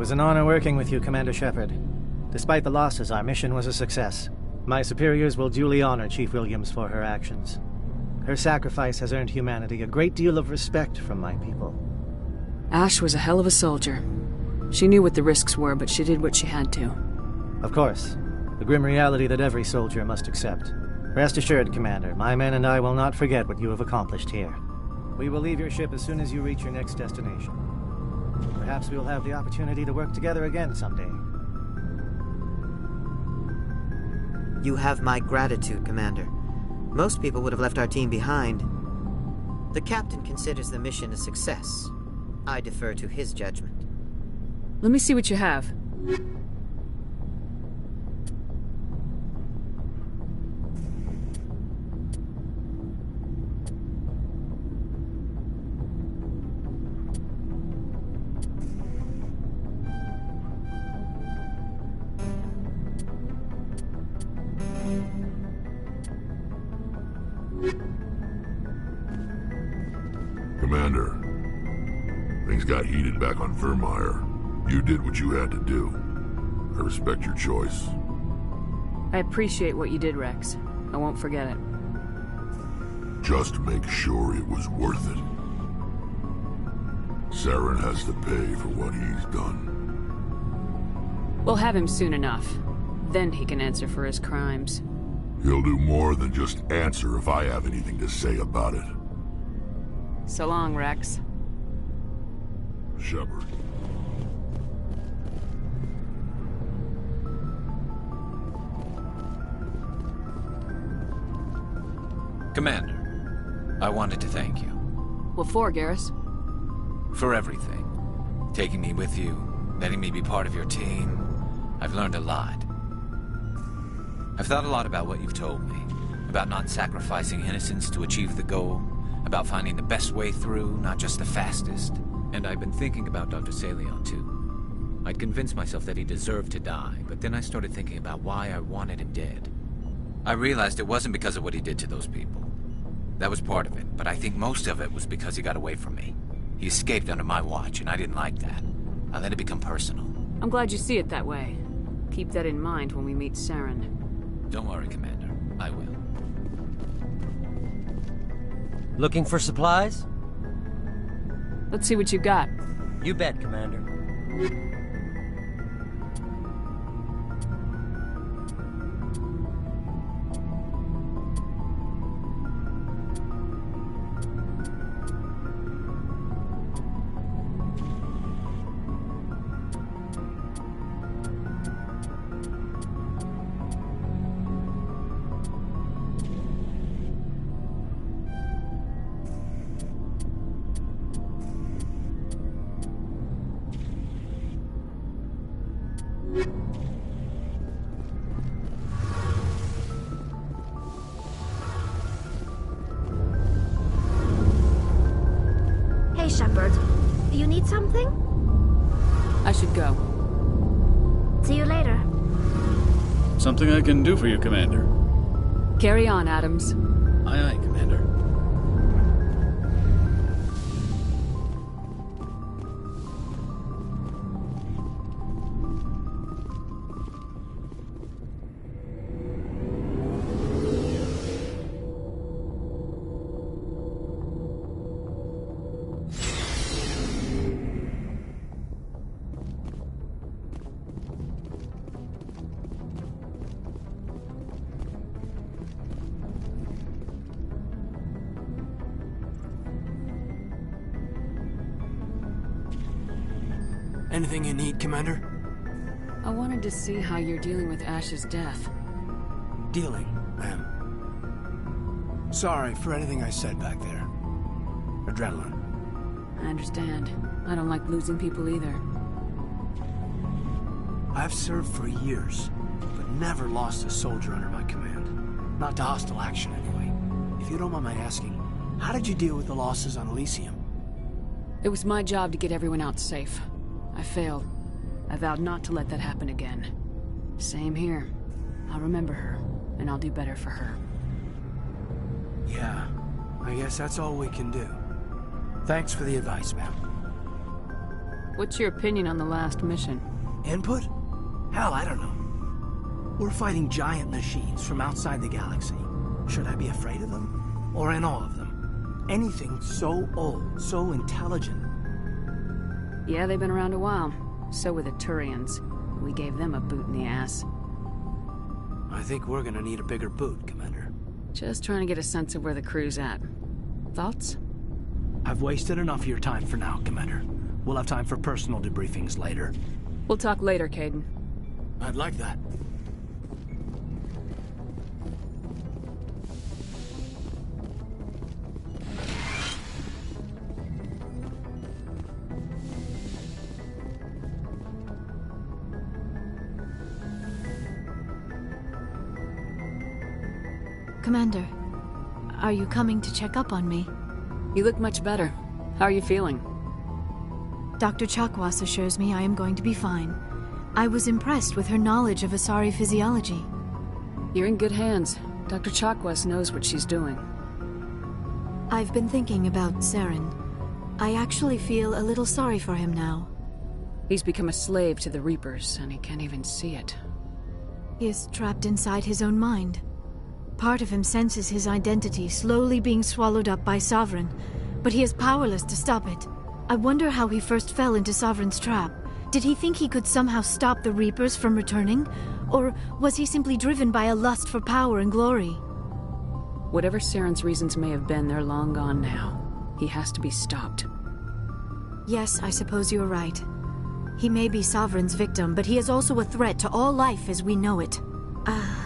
was an honor working with you, Commander Shepard. Despite the losses, our mission was a success. My superiors will duly honor Chief Williams for her actions. Her sacrifice has earned humanity a great deal of respect from my people. Ash was a hell of a soldier. She knew what the risks were, but she did what she had to. Of course. The grim reality that every soldier must accept. Rest assured, Commander, my men and I will not forget what you have accomplished here. We will leave your ship as soon as you reach your next destination. Perhaps we will have the opportunity to work together again someday. You have my gratitude, Commander. Most people would have left our team behind. The captain considers the mission a success. I defer to his judgment. Let me see what you have. Commander, things got heated back on Vermeer. You did what you had to do. I respect your choice. I appreciate what you did, Rex. I won't forget it. Just make sure it was worth it. Saren has to pay for what he's done. We'll have him soon enough. Then he can answer for his crimes. He'll do more than just answer if I have anything to say about it. So long, Rex. Shepard. Commander, I wanted to thank you. What for, Garrus? For everything. Taking me with you, letting me be part of your team. I've learned a lot. I've thought a lot about what you've told me. About not sacrificing innocence to achieve the goal. About finding the best way through, not just the fastest. And I've been thinking about Dr. Saleon, too. I'd convinced myself that he deserved to die, but then I started thinking about why I wanted him dead. I realized it wasn't because of what he did to those people. That was part of it, but I think most of it was because he got away from me. He escaped under my watch, and I didn't like that. I let it become personal. I'm glad you see it that way. Keep that in mind when we meet Saren. Don't worry, Commander. I will. Looking for supplies? Let's see what you got. You bet, Commander. Hey, Shepard. You need something? I should go. See you later. Something I can do for you, Commander. Carry on, Adams. Aye, aye, Commander. Anything you need, Commander? I wanted to see how you're dealing with Ash's death. Dealing, ma'am. Sorry for anything I said back there. Adrenaline. I understand. I don't like losing people either. I've served for years, but never lost a soldier under my command. Not to hostile action, anyway. If you don't mind my asking, how did you deal with the losses on Elysium? It was my job to get everyone out safe. I failed. I vowed not to let that happen again. Same here. I'll remember her, and I'll do better for her. Yeah, I guess that's all we can do. Thanks for the advice, ma'am. What's your opinion on the last mission? Input? Hell, I don't know. We're fighting giant machines from outside the galaxy. Should I be afraid of them? Or in awe of them? Anything so old, so intelligent. Yeah, they've been around a while. So were the Turians. We gave them a boot in the ass. I think we're gonna need a bigger boot, Commander. Just trying to get a sense of where the crew's at. Thoughts? I've wasted enough of your time for now, Commander. We'll have time for personal debriefings later. We'll talk later, Caden. I'd like that. Commander, are you coming to check up on me? You look much better. How are you feeling? Dr. Chakwas assures me I am going to be fine. I was impressed with her knowledge of Asari physiology. You're in good hands. Dr. Chakwas knows what she's doing. I've been thinking about Saren. I actually feel a little sorry for him now. He's become a slave to the Reapers, and he can't even see it. He is trapped inside his own mind. Part of him senses his identity slowly being swallowed up by Sovereign, but he is powerless to stop it. I wonder how he first fell into Sovereign's trap. Did he think he could somehow stop the Reapers from returning? Or was he simply driven by a lust for power and glory? Whatever Saren's reasons may have been, they're long gone now. He has to be stopped. Yes, I suppose you're right. He may be Sovereign's victim, but he is also a threat to all life as we know it.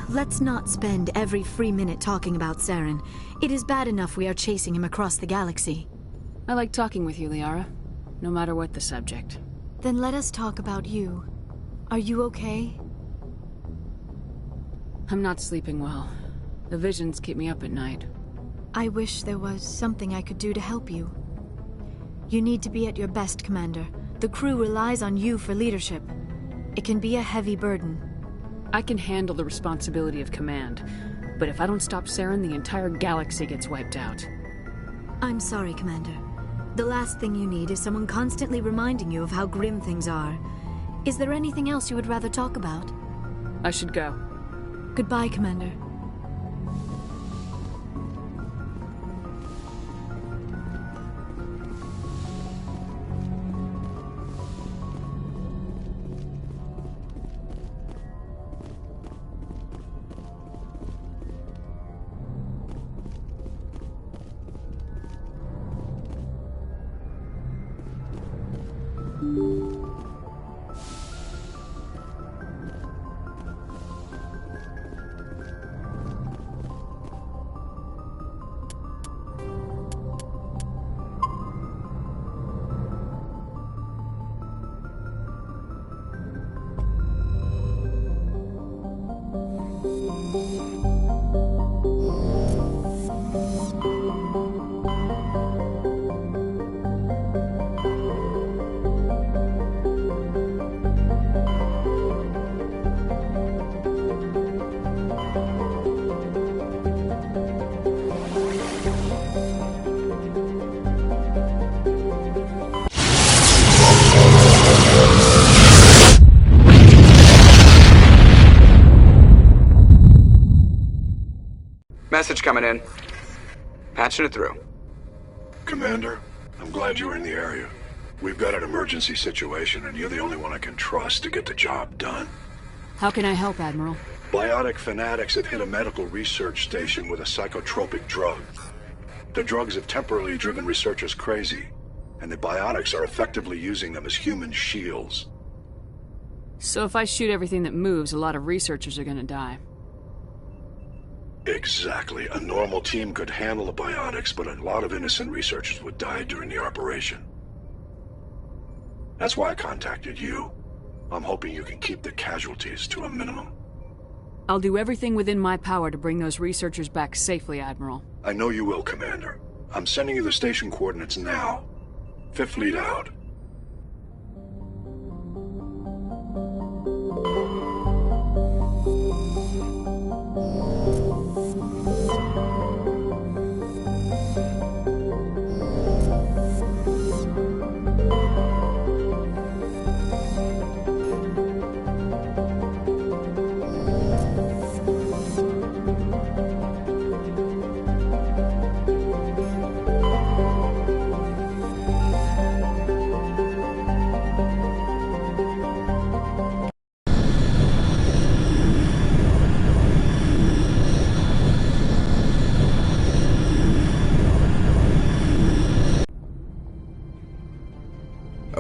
Let's not spend every free minute talking about Saren. It is bad enough we are chasing him across the galaxy. I like talking with you, Liara. No matter what the subject. Then let us talk about you. Are you okay? I'm not sleeping well. The visions keep me up at night. I wish there was something I could do to help you. You need to be at your best, Commander. The crew relies on you for leadership. It can be a heavy burden. I can handle the responsibility of command, but if I don't stop Saren, the entire galaxy gets wiped out. I'm sorry, Commander. The last thing you need is someone constantly reminding you of how grim things are. Is there anything else you would rather talk about? I should go. Goodbye, Commander. Message coming in. Patching it through. Commander, I'm glad you were in the area. We've got an emergency situation, and you're the only one I can trust to get the job done. How can I help, Admiral? Biotic fanatics have hit a medical research station with a psychotropic drug. The drugs have temporarily driven researchers crazy, and the biotics are effectively using them as human shields. So if I shoot everything that moves, a lot of researchers are gonna die. Exactly. A normal team could handle the biotics, but a lot of innocent researchers would die during the operation. That's why I contacted you. I'm hoping you can keep the casualties to a minimum. I'll do everything within my power to bring those researchers back safely, Admiral. I know you will, Commander. I'm sending you the station coordinates now. Fifth Fleet out.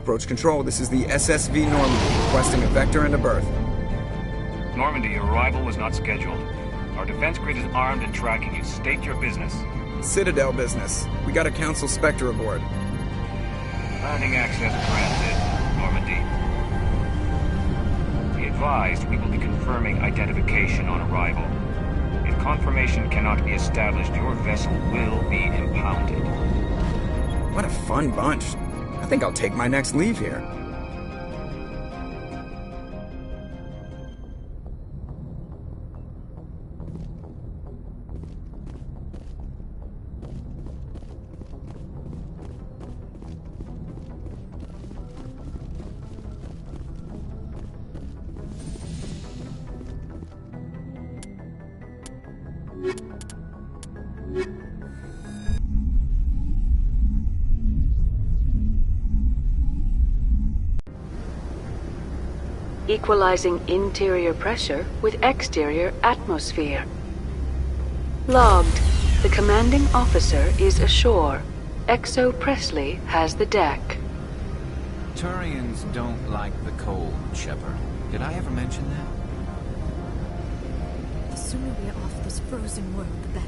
Approach control, this is the SSV Normandy, requesting a vector and a berth. Normandy, your arrival was not scheduled. Our defense grid is armed and tracking you. State your business. Citadel business. We got a Council Spectre aboard. Landing access granted, Normandy. Be advised, we will be confirming identification on arrival. If confirmation cannot be established, your vessel will be impounded. What a fun bunch. I think I'll take my next leave here. Equalizing interior pressure with exterior atmosphere. Logged. The commanding officer is ashore. Exo Presley has the deck. Turians don't like the cold, Shepard. Did I ever mention that? The sooner we are off this frozen world, the better.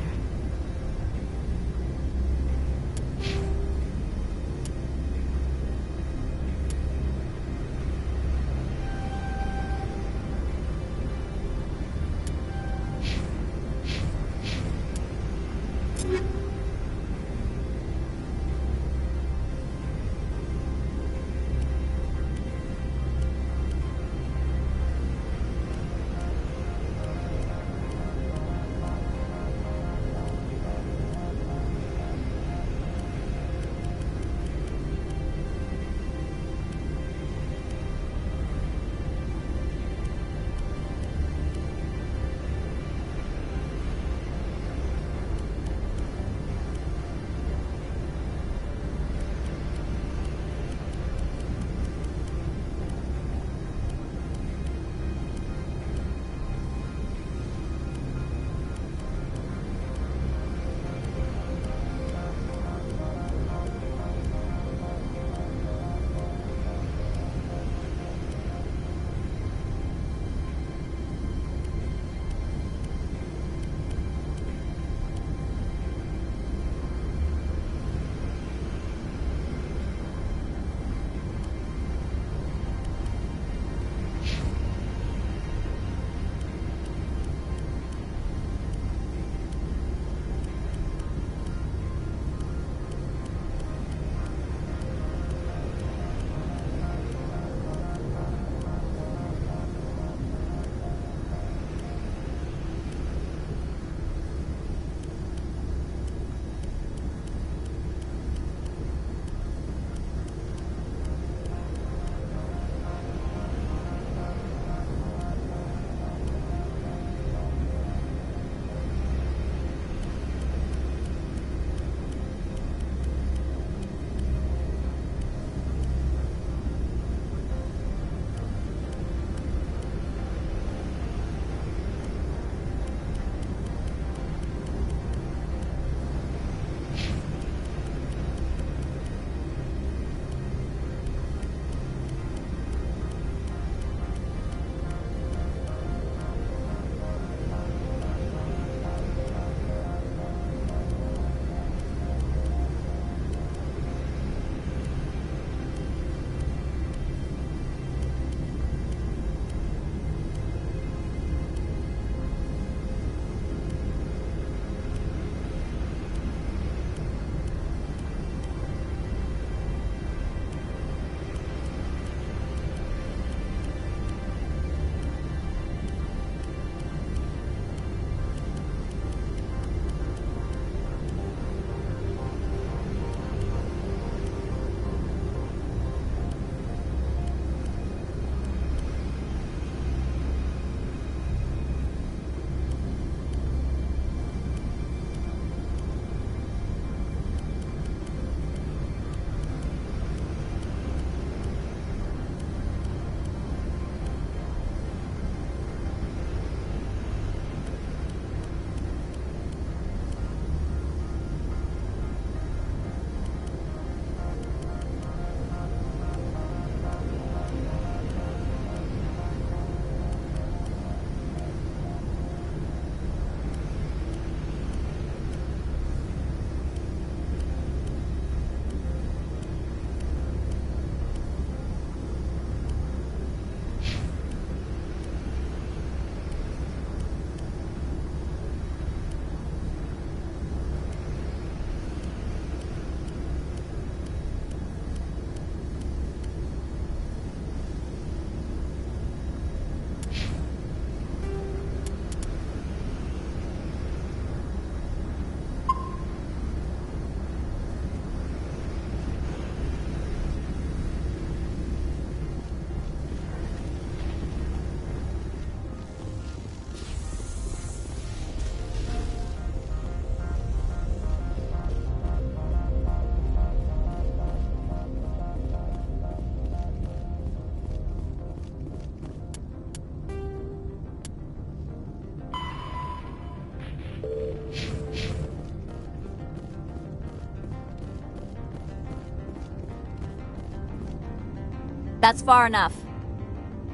That's far enough.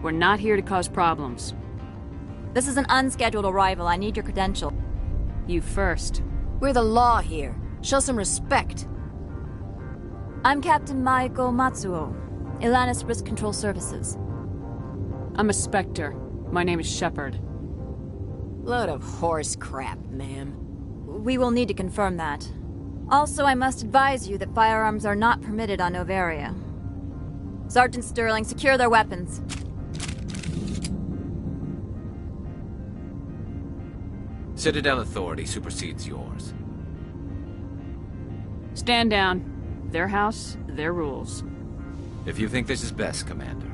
We're not here to cause problems. This is an unscheduled arrival. I need your credential. You first. We're the law here. Show some respect. I'm Captain Maiko Matsuo, Ilanis Risk Control Services. I'm a Spectre. My name is Shepard. Load of horse crap, ma'am. We will need to confirm that. Also, I must advise you that firearms are not permitted on Novaria. Sergeant Sterling, secure their weapons. Citadel authority supersedes yours. Stand down. Their house, their rules. If you think this is best, Commander.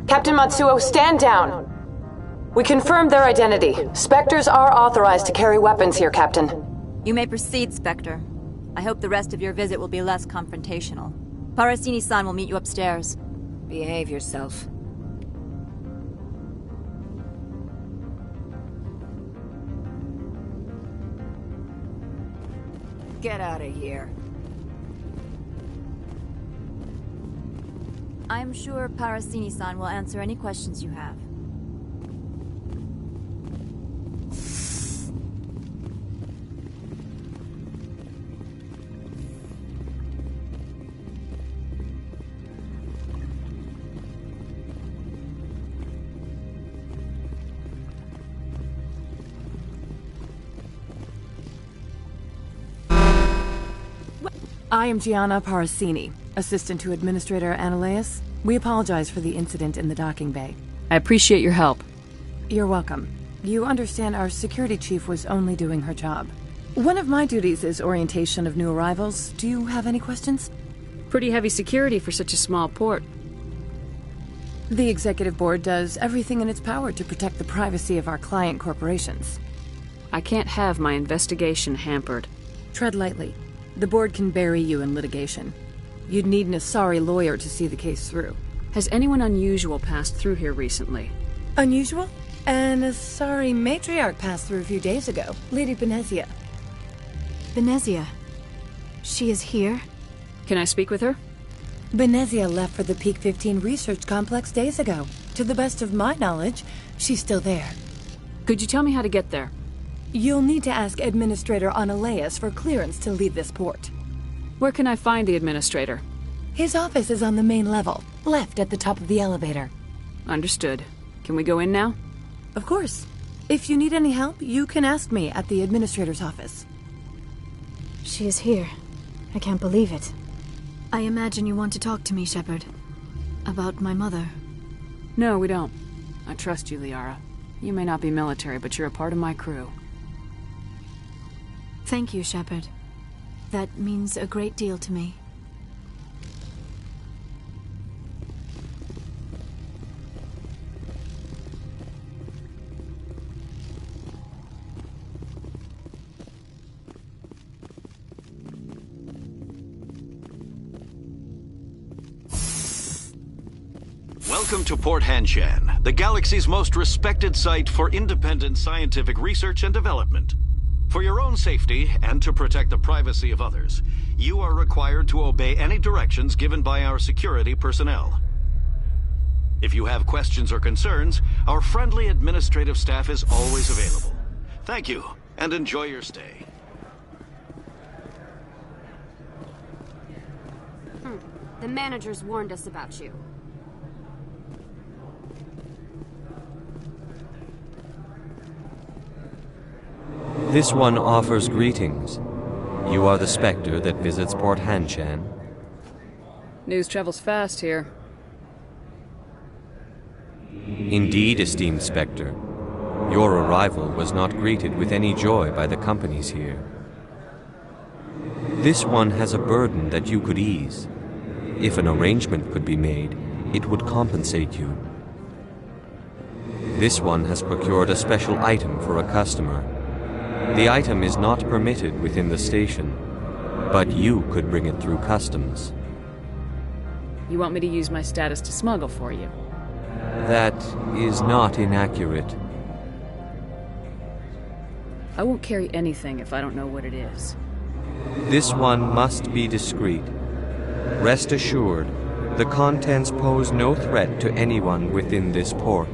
Captain Matsuo, stand down! We confirmed their identity. Spectres are authorized to carry weapons here, Captain. You may proceed, Spectre. I hope the rest of your visit will be less confrontational. Parasini-san will meet you upstairs. Behave yourself. Get out of here. I'm sure Parasini-san will answer any questions you have. I am Gianna Parasini, assistant to Administrator Ananias. We apologize for the incident in the docking bay. I appreciate your help. You're welcome. You understand our security chief was only doing her job. One of my duties is orientation of new arrivals. Do you have any questions? Pretty heavy security for such a small port. The executive board does everything in its power to protect the privacy of our client corporations. I can't have my investigation hampered. Tread lightly. The board can bury you in litigation. You'd need an Asari lawyer to see the case through. Has anyone unusual passed through here recently? Unusual? An Asari matriarch passed through a few days ago. Lady Benezia. Benezia? She is here? Can I speak with her? Benezia left for the Peak 15 research complex days ago. To the best of my knowledge, she's still there. Could you tell me how to get there? You'll need to ask Administrator Ananias for clearance to leave this port. Where can I find the Administrator? His office is on the main level, left at the top of the elevator. Understood. Can we go in now? Of course. If you need any help, you can ask me at the Administrator's office. She is here. I can't believe it. I imagine you want to talk to me, Shepard. About my mother. No, we don't. I trust you, Liara. You may not be military, but you're a part of my crew. Thank you, Shepard. That means a great deal to me. Welcome to Port Hanshan, the galaxy's most respected site for independent scientific research and development. For your own safety, and to protect the privacy of others, you are required to obey any directions given by our security personnel. If you have questions or concerns, our friendly administrative staff is always available. Thank you, and enjoy your stay. The managers warned us about you. This one offers greetings. You are the Spectre that visits Port Hanshan. News travels fast here. Indeed, esteemed Spectre. Your arrival was not greeted with any joy by the companies here. This one has a burden that you could ease. If an arrangement could be made, it would compensate you. This one has procured a special item for a customer. The item is not permitted within the station, but you could bring it through customs. You want me to use my status to smuggle for you? That is not inaccurate. I won't carry anything if I don't know what it is. This one must be discreet. Rest assured, The contents pose no threat to anyone within this port.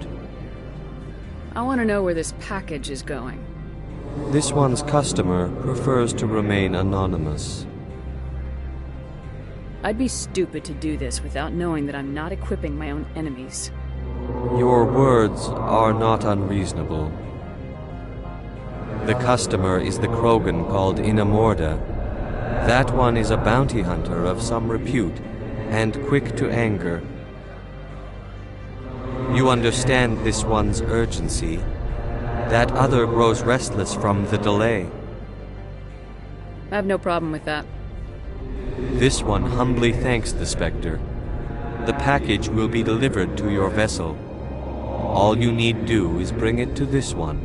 I want to know where this package is going. This one's customer prefers to remain anonymous. I'd be stupid to do this without knowing that I'm not equipping my own enemies. Your words are not unreasonable. The customer is the Krogan called Inamorda. That one is a bounty hunter of some repute, and quick to anger. You understand this one's urgency. That other grows restless from the delay. I have no problem with that. This one humbly thanks the Spectre. The package will be delivered to your vessel. All you need do is bring it to this one.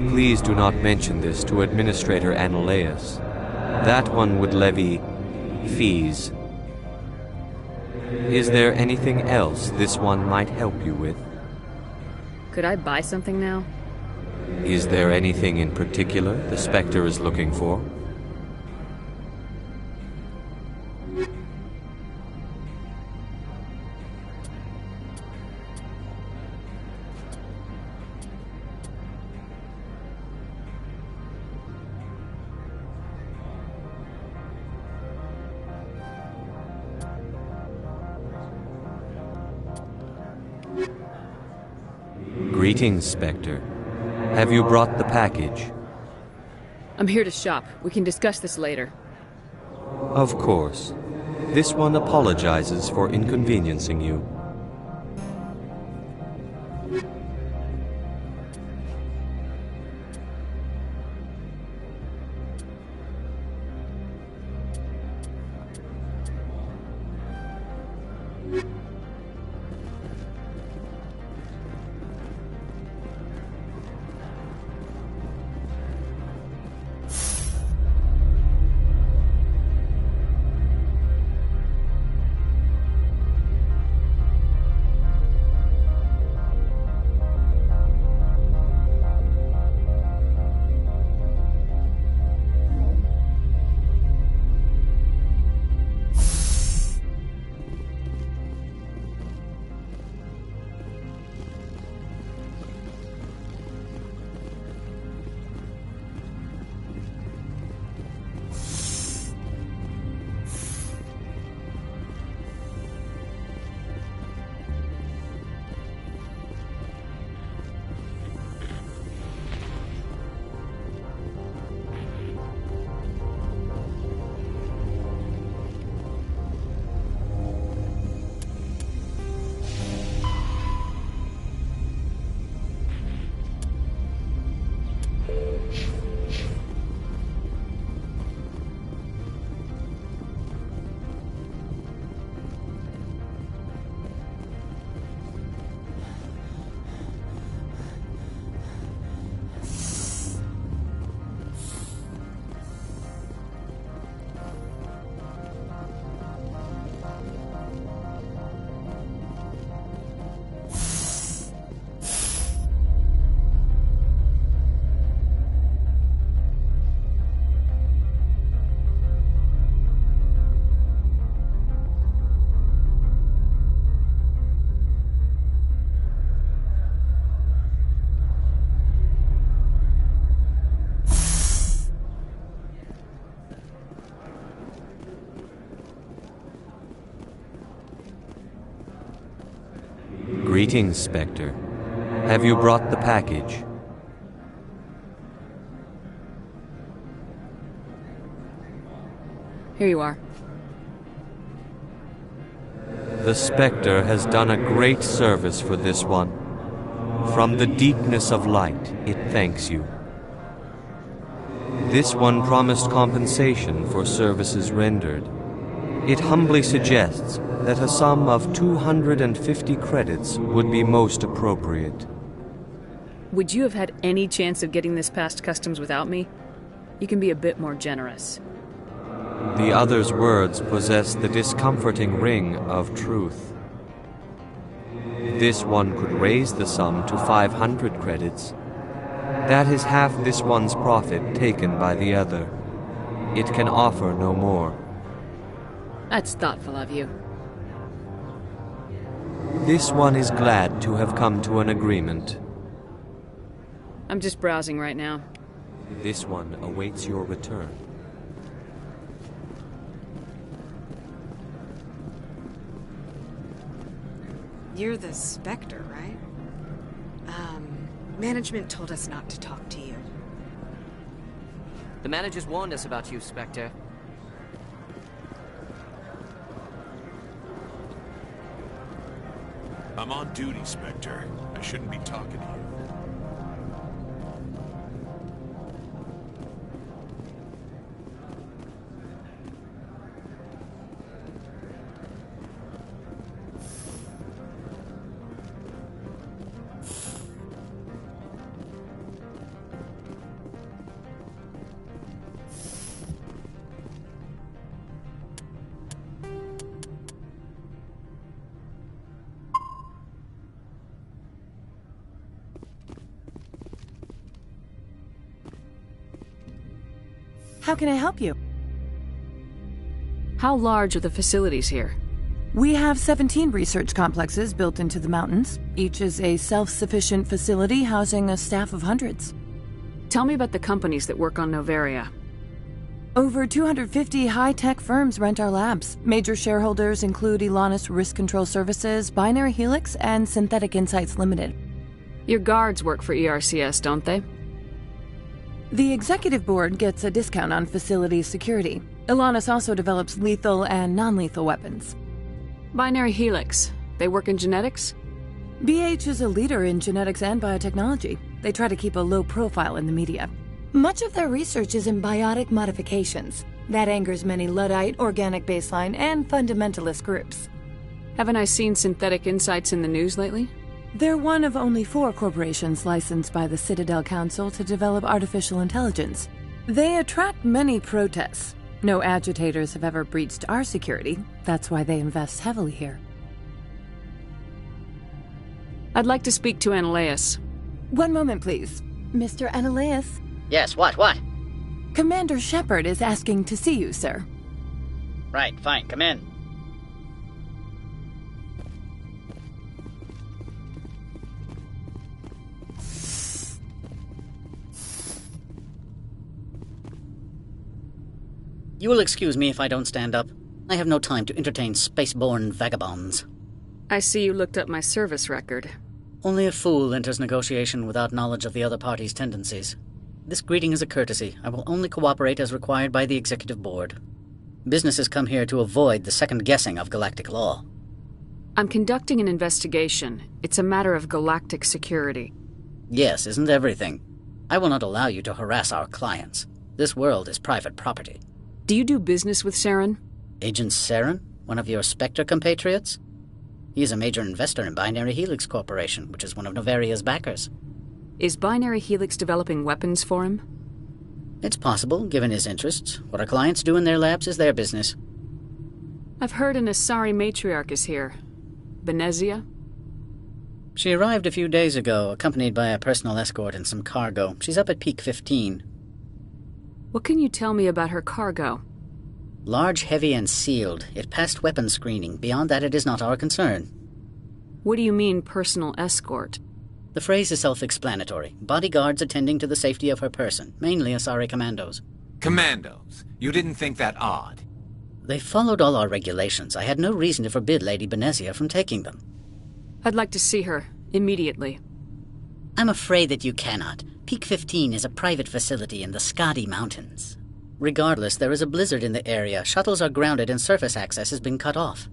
Please do not mention this to Administrator Analeus. That one would levy fees. Is there anything else this one might help you with? Could I buy something now? Is there anything in particular the Spectre is looking for? Greetings, Spectre. Have you brought the package? I'm here to shop. We can discuss this later. Of course. This one apologizes for inconveniencing you. Greetings, Spectre. Have you brought the package? Here you are. The Spectre has done a great service for this one. From the deepness of light, it thanks you. This one promised compensation for services rendered. It humbly suggests that a sum of 250 credits would be most appropriate. Would you have had any chance of getting this past customs without me? You can be a bit more generous. The other's words possess the discomforting ring of truth. This one could raise the sum to 500 credits. That is half this one's profit taken by the other. It can offer no more. That's thoughtful of you. This one is glad to have come to an agreement. I'm just browsing right now. This one awaits your return. You're the Spectre, right? Management told us not to talk to you. The managers warned us about you, Spectre. I'm on duty, Spectre. I shouldn't be talking to you. How can I help you? How large are the facilities here? We have 17 research complexes built into the mountains. Each is a self-sufficient facility housing a staff of hundreds. Tell me about the companies that work on Noveria. Over 250 high-tech firms rent our labs. Major shareholders include Elanus Risk Control Services, Binary Helix, and Synthetic Insights Limited. Your guards work for ERCS, don't they? The executive board gets a discount on facility security. Elanus also develops lethal and non-lethal weapons. Binary Helix. They work in genetics? BH is a leader in genetics and biotechnology. They try to keep a low profile in the media. Much of their research is in biotic modifications. That angers many Luddite, organic baseline, and fundamentalist groups. Haven't I seen Synthetic Insights in the news lately? They're one of only 4 corporations licensed by the Citadel Council to develop artificial intelligence. They attract many protests. No agitators have ever breached our security. That's why they invest heavily here. I'd like to speak to Analeas. One moment, please. Mr. Analeas? Yes, what? Commander Shepard is asking to see you, sir. Right, fine, come in. You will excuse me if I don't stand up. I have no time to entertain spaceborne vagabonds. I see you looked up my service record. Only a fool enters negotiation without knowledge of the other party's tendencies. This greeting is a courtesy. I will only cooperate as required by the executive board. Businesses come here to avoid the second guessing of galactic law. I'm conducting an investigation. It's a matter of galactic security. Yes, isn't everything? I will not allow you to harass our clients. This world is private property. Do you do business with Saren? Agent Saren? One of your Spectre compatriots? He is a major investor in Binary Helix Corporation, which is one of Noveria's backers. Is Binary Helix developing weapons for him? It's possible, given his interests. What our clients do in their labs is their business. I've heard an Asari matriarch is here. Benezia? She arrived a few days ago, accompanied by a personal escort and some cargo. She's up at Peak 15. What can you tell me about her cargo? Large, heavy, and sealed. It passed weapons screening. Beyond that, it is not our concern. What do you mean, personal escort? The phrase is self-explanatory. Bodyguards attending to the safety of her person, mainly Asari commandos. Commandos? You didn't think that odd? They followed all our regulations. I had no reason to forbid Lady Benezia from taking them. I'd like to see her, immediately. I'm afraid that you cannot. Peak 15 is a private facility in the Skadi Mountains. Regardless, there is a blizzard in the area. Shuttles are grounded and surface access has been cut off.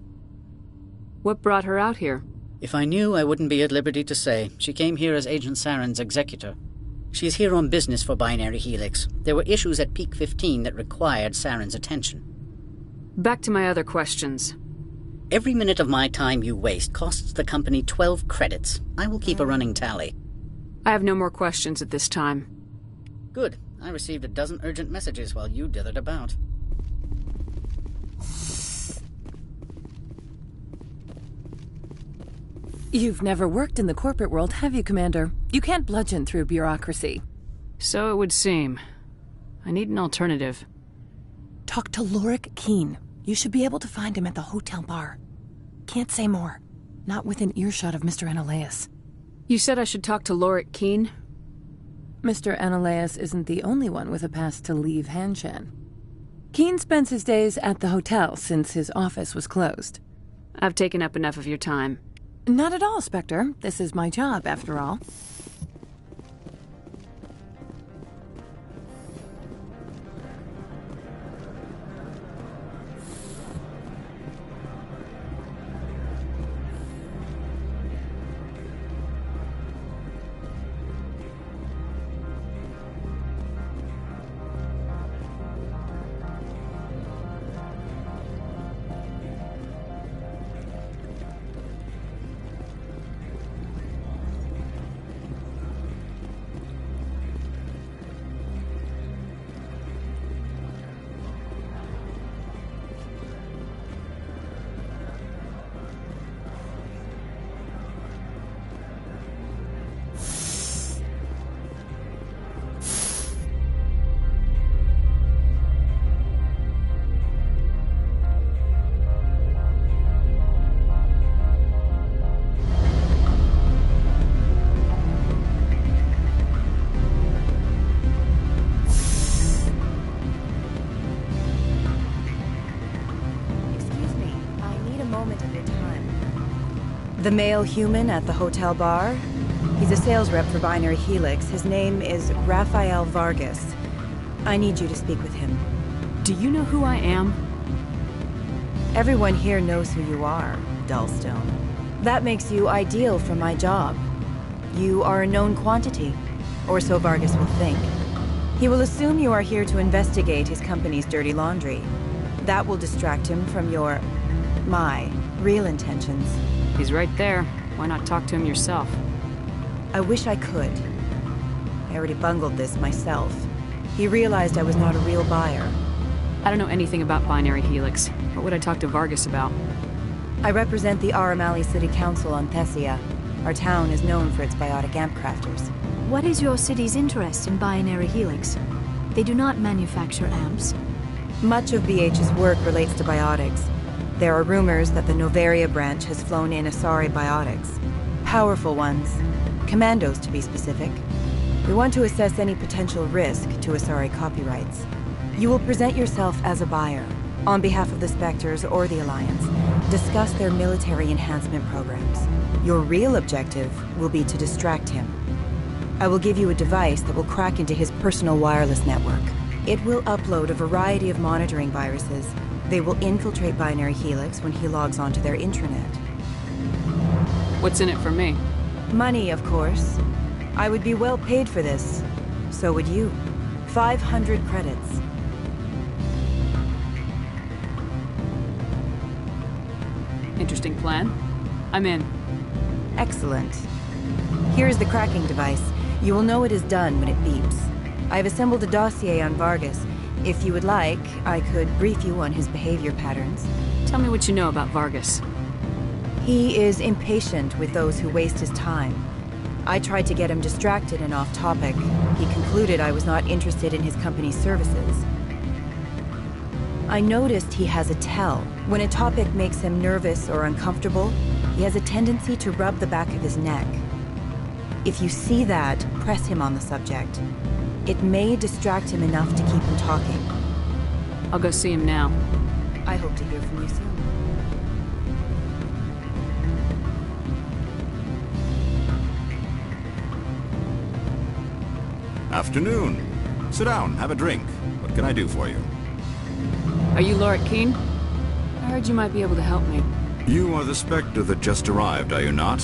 What brought her out here? If I knew, I wouldn't be at liberty to say. She came here as Agent Saren's executor. She is here on business for Binary Helix. There were issues at Peak 15 that required Saren's attention. Back to my other questions. Every minute of my time you waste costs the company 12 credits. I will keep a running tally. I have no more questions at this time. Good. I received a dozen urgent messages while you dithered about. You've never worked in the corporate world, have you, Commander? You can't bludgeon through bureaucracy. So it would seem. I need an alternative. Talk to Lorik Keen. You should be able to find him at the hotel bar. Can't say more. Not within earshot of Mr. Analaeus. You said I should talk to Lorik Keene? Mr. Analaeus isn't the only one with a pass to leave Hanshan. Keene spends his days at the hotel since his office was closed. I've taken up enough of your time. Not at all, Spectre. This is my job, after all. The male human at the hotel bar? He's a sales rep for Binary Helix. His name is Rafael Vargas. I need you to speak with him. Do you know who I am? Everyone here knows who you are, Dullstone. That makes you ideal for my job. You are a known quantity, or so Vargas will think. He will assume you are here to investigate his company's dirty laundry. That will distract him from my real intentions. He's right there. Why not talk to him yourself? I wish I could. I already bungled this myself. He realized I was not a real buyer. I don't know anything about Binary Helix. What would I talk to Vargas about? I represent the Aramali City Council on Thessia. Our town is known for its biotic amp crafters. What is your city's interest in Binary Helix? They do not manufacture amps. Much of BH's work relates to biotics. There are rumors that the Novaria branch has flown in Asari biotics. Powerful ones. Commandos, to be specific. We want to assess any potential risk to Asari copyrights. You will present yourself as a buyer, on behalf of the Spectres or the Alliance. Discuss their military enhancement programs. Your real objective will be to distract him. I will give you a device that will crack into his personal wireless network. It will upload a variety of monitoring viruses. They will infiltrate Binary Helix when he logs onto their intranet. What's in it for me? Money, of course. I would be well paid for this. So would you. 500 credits. Interesting plan. I'm in. Excellent. Here's the cracking device. You will know it is done when it beeps. I've assembled a dossier on Vargas. If you would like, I could brief you on his behavior patterns. Tell me what you know about Vargas. He is impatient with those who waste his time. I tried to get him distracted and off topic. He concluded I was not interested in his company's services. I noticed he has a tell. When a topic makes him nervous or uncomfortable, he has a tendency to rub the back of his neck. If you see that, press him on the subject. It may distract him enough to keep him talking. I'll go see him now. I hope to hear from you soon. Afternoon. Sit down, have a drink. What can I do for you? Are you Lorik Keene? I heard you might be able to help me. You are the Spectre that just arrived, are you not?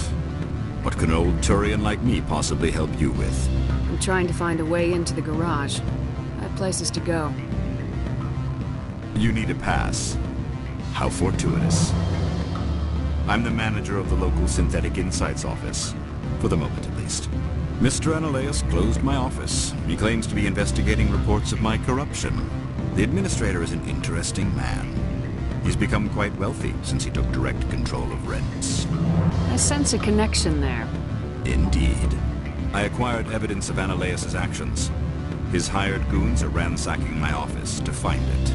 What can an old Turian like me possibly help you with? I'm trying to find a way into the garage. I have places to go. You need a pass. How fortuitous. I'm the manager of the local Synthetic Insights office. For the moment, at least. Mr. Analaeus closed my office. He claims to be investigating reports of my corruption. The administrator is an interesting man. He's become quite wealthy since he took direct control of rents. I sense a connection there. Indeed. I acquired evidence of Analaeus' actions. His hired goons are ransacking my office to find it.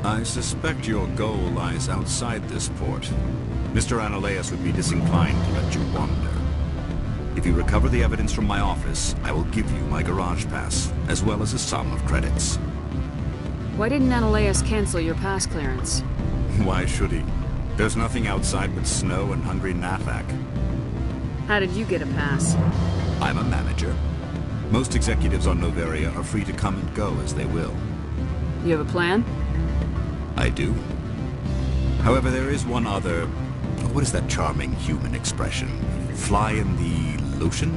I suspect your goal lies outside this port. Mr. Ananias would be disinclined to let you wander. If you recover the evidence from my office, I will give you my garage pass, as well as a sum of credits. Why didn't Ananias cancel your pass clearance? Why should he? There's nothing outside but snow and hungry Nathak. How did you get a pass? I'm a manager. Most executives on Noveria are free to come and go as they will. You have a plan? I do. However, there is one other... What is that charming human expression? Fly in the lotion?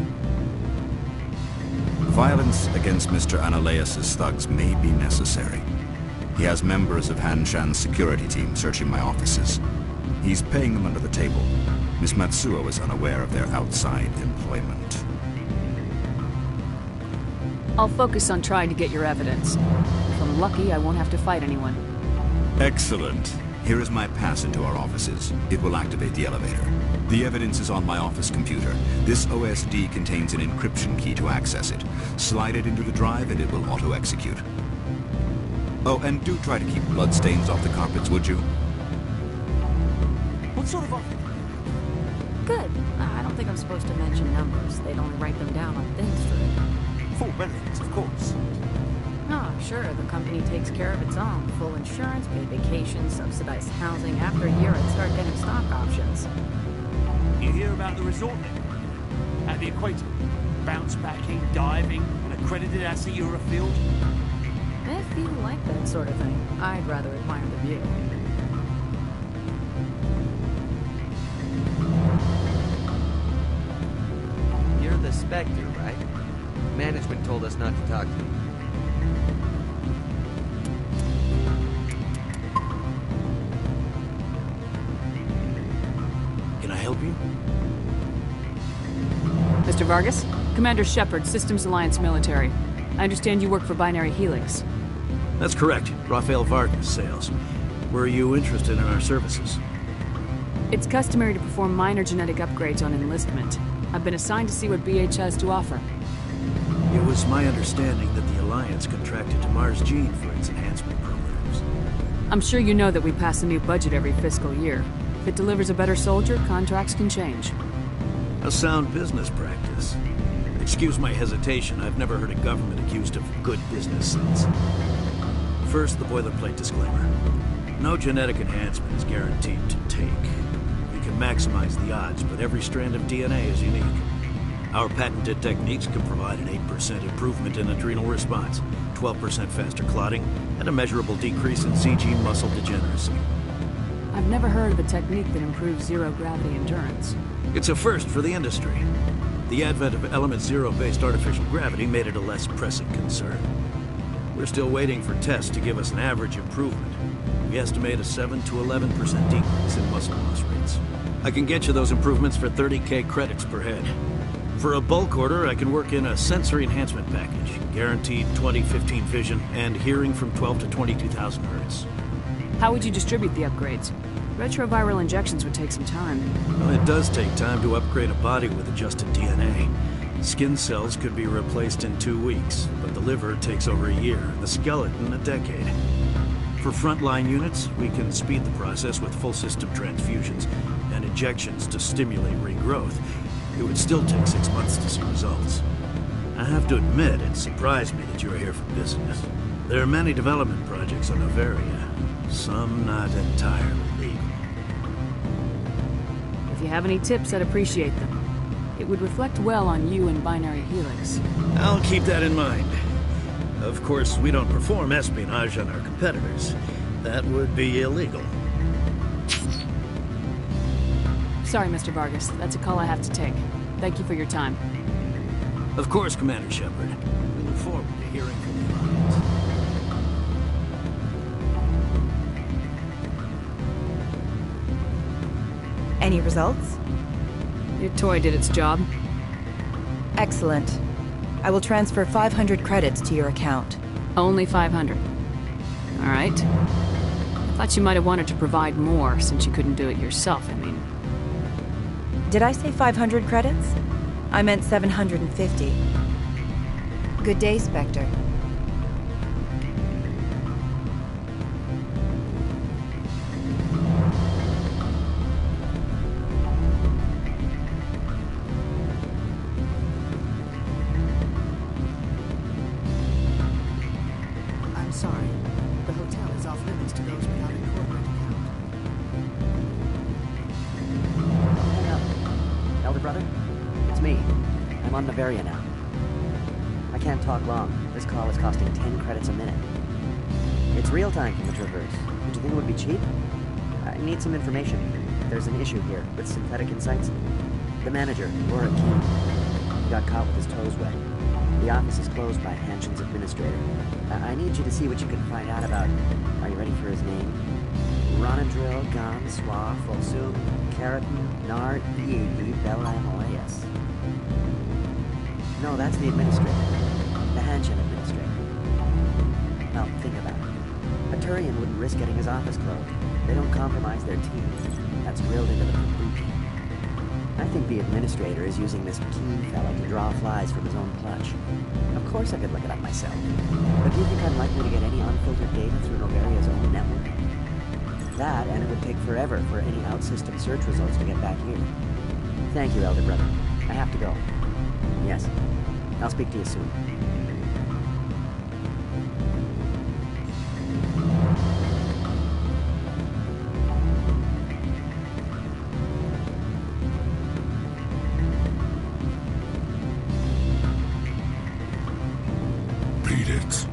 Violence against Mr. Ananias' thugs may be necessary. He has members of Hanshan's security team searching my offices. He's paying them under the table. Miss Matsuo is unaware of their outside employment. I'll focus on trying to get your evidence. If I'm lucky, I won't have to fight anyone. Excellent. Here is my pass into our offices. It will activate the elevator. The evidence is on my office computer. This OSD contains an encryption key to access it. Slide it into the drive and it will auto-execute. Oh, and do try to keep bloodstains off the carpets, would you? What sort of office? Good. I don't think I'm supposed to mention numbers. They'd only write them down on thin strip. Full benefits, of course. Oh, sure, the company takes care of its own. Full insurance, paid vacation, subsidized housing. After a year, I'd start getting stock options. You hear about the resort then? At the equator? Bounce backing, diving, and accredited as the Eurofield? If you like that sort of thing, I'd rather admire the view. You're the Spectre, right? Management told us not to talk to you. Can I help you? Mr. Vargas? Commander Shepard, Systems Alliance Military. I understand you work for Binary Helix. That's correct. Rafael Vargas, sales. Were you interested in our services? It's customary to perform minor genetic upgrades on enlistment. I've been assigned to see what BH has to offer. It was my understanding that the Alliance contracted to Mars Gene for its enhancement programs. I'm sure you know that we pass a new budget every fiscal year. If it delivers a better soldier, contracts can change. A sound business practice. Excuse my hesitation, I've never heard a government accused of good business sense. First, the boilerplate disclaimer. No genetic enhancement is guaranteed to take. We can maximize the odds, but every strand of DNA is unique. Our patented techniques can provide an 8% improvement in adrenal response, 12% faster clotting, and a measurable decrease in CG muscle degeneracy. I've never heard of a technique that improves zero-gravity endurance. It's a first for the industry. The advent of element zero-based artificial gravity made it a less pressing concern. We're still waiting for tests to give us an average improvement. We estimate a 7 to 11% decrease in muscle loss rates. I can get you those improvements for 30K credits per head. For a bulk order, I can work in a sensory enhancement package, guaranteed 20/15 vision, and hearing from 12 to 22,000 hertz. How would you distribute the upgrades? Retroviral injections would take some time. Well, it does take time to upgrade a body with adjusted DNA. Skin cells could be replaced in 2 weeks, but the liver takes over a year, and the skeleton a decade. For frontline units, we can speed the process with full system transfusions and injections to stimulate regrowth. It would still take 6 months to see results. I have to admit, it surprised me that you're here for business. There are many development projects on Noveria, some not entirely legal. If you have any tips, I'd appreciate them. It would reflect well on you and Binary Helix. I'll keep that in mind. Of course, we don't perform espionage on our competitors. That would be illegal. Sorry, Mr. Vargas. That's a call I have to take. Thank you for your time. Of course, Commander Shepard. We look forward to hearing from the Alliance. Any results? Your toy did its job. Excellent. I will transfer 500 credits to your account. Only 500. All right. I thought you might have wanted to provide more since you couldn't do it yourself, I mean. Did I say 500 credits? I meant 750. Good day, Spectre. Brother? It's me. I'm on Noveria now. I can't talk long. This call is costing 10 credits a minute. It's real-time from the Traverse. Did you think it would be cheap? I need some information. There's an issue here with Synthetic Insights. The manager, Laura Keene, he got caught with his toes wet. The office is closed by Hanshen's administrator. I need you to see what you can find out about... Are you ready for his name? Ronadril, Gam, Swa, Folsum, Keratin, Nar, Ead, Belamoyas. No, that's the administrator. The Hanshen administrator. Now, think about it. A Turian wouldn't risk getting his office closed. They don't compromise their team. That's drilled into the boot. I think the administrator is using this Keene fella to draw flies from his own clutch. Of course I could look it up myself. But do you think I'm likely to get any unfiltered data through Noveria's own network? That, and it would take forever for any out-system search results to get back here. Thank you, Elder Brother. I have to go. Yes. I'll speak to you soon. Beat it.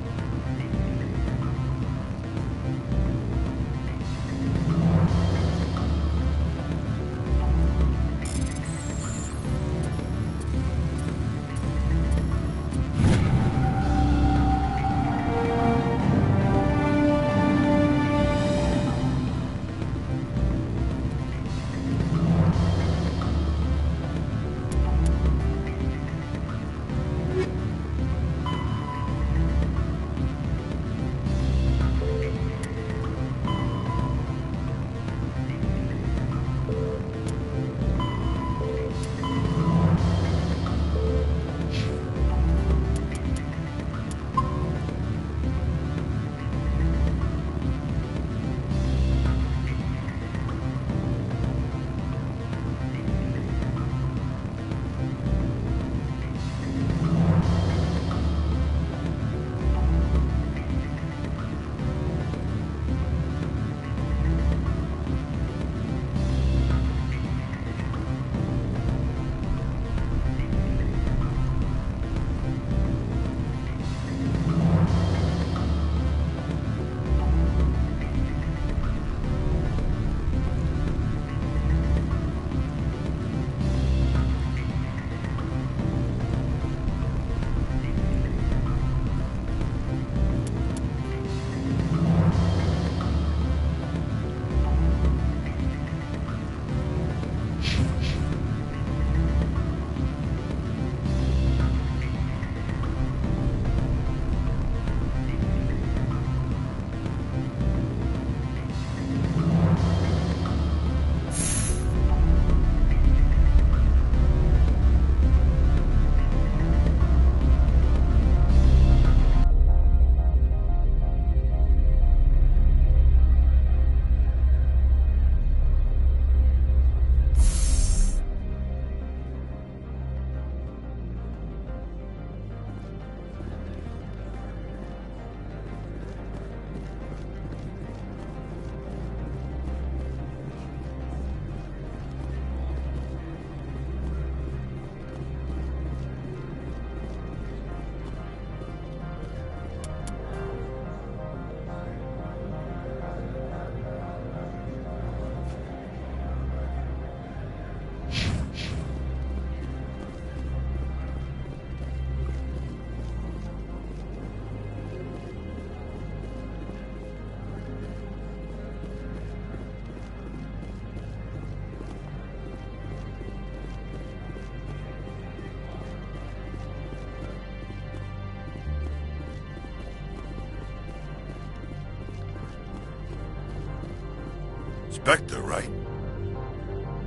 Spectre, right?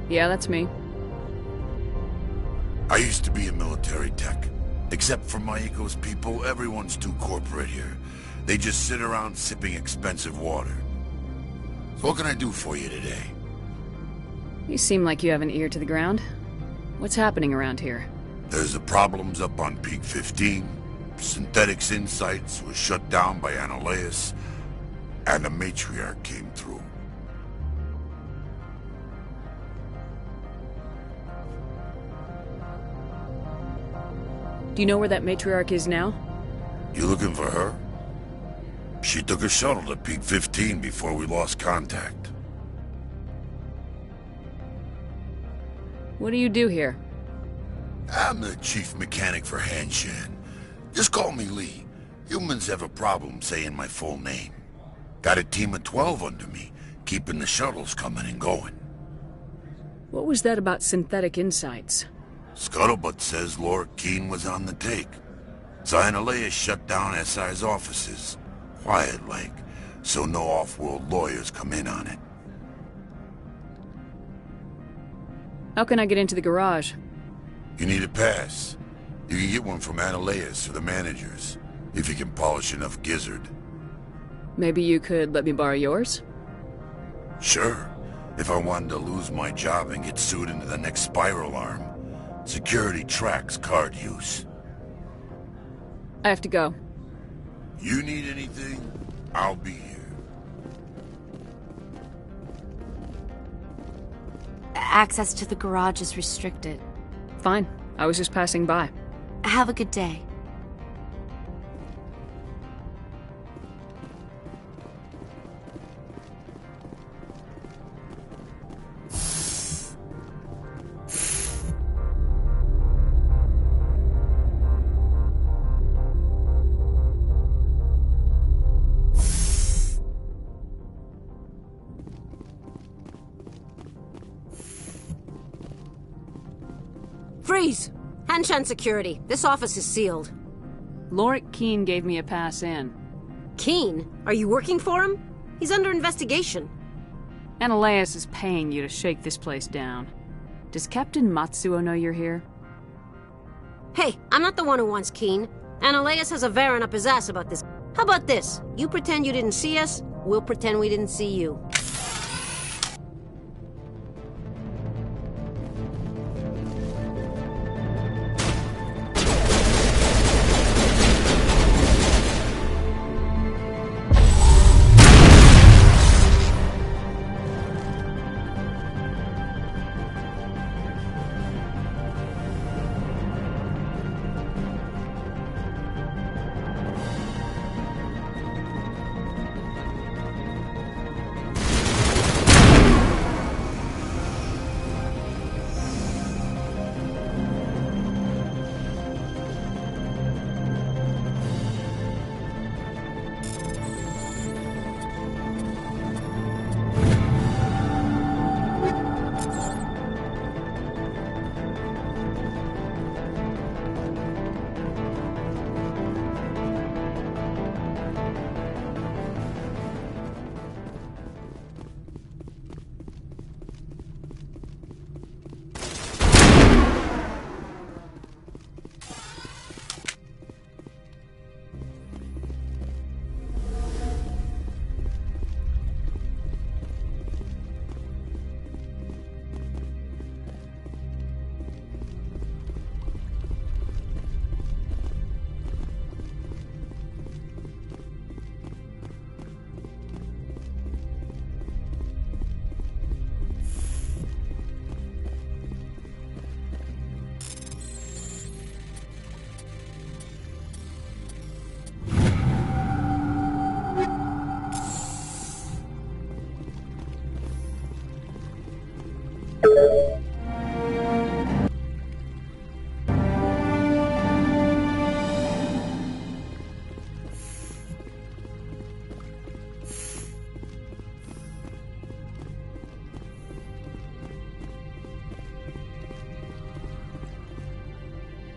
Yeah, that's me. I used to be a military tech. Except for Maiko's people, everyone's too corporate here. They just sit around sipping expensive water. So what can I do for you today? You seem like you have an ear to the ground. What's happening around here? There's the problems up on Peak 15. Synthetic Insights was shut down by Analeus, and the Matriarch came through. Do you know where that matriarch is now? You looking for her? She took a shuttle to Peak 15 before we lost contact. What do you do here? I'm the chief mechanic for Hanshan. Just call me Lee. Humans have a problem saying my full name. Got a team of 12 under me, keeping the shuttles coming and going. What was that about synthetic insights? Scuttlebutt says Laura Keene was on the take. Zionalea shut down SI's offices. Quiet like, so no off-world lawyers come in on it. How can I get into the garage? You need a pass. You can get one from Analeas or the managers, if you can polish enough gizzard. Maybe you could let me borrow yours? Sure. If I wanted to lose my job and get sued into the next spiral arm, security tracks card use. I have to go. You need anything, I'll be here. Access to the garage is restricted. Fine. I was just passing by. Have a good day. Freeze! Hanshan security. This office is sealed. Lorik Keene gave me a pass in. Keene? Are you working for him? He's under investigation. Analeas is paying you to shake this place down. Does Captain Matsuo know you're here? Hey, I'm not the one who wants Keene. Analeas has a Varen up his ass about this. How about this? You pretend you didn't see us, we'll pretend we didn't see you.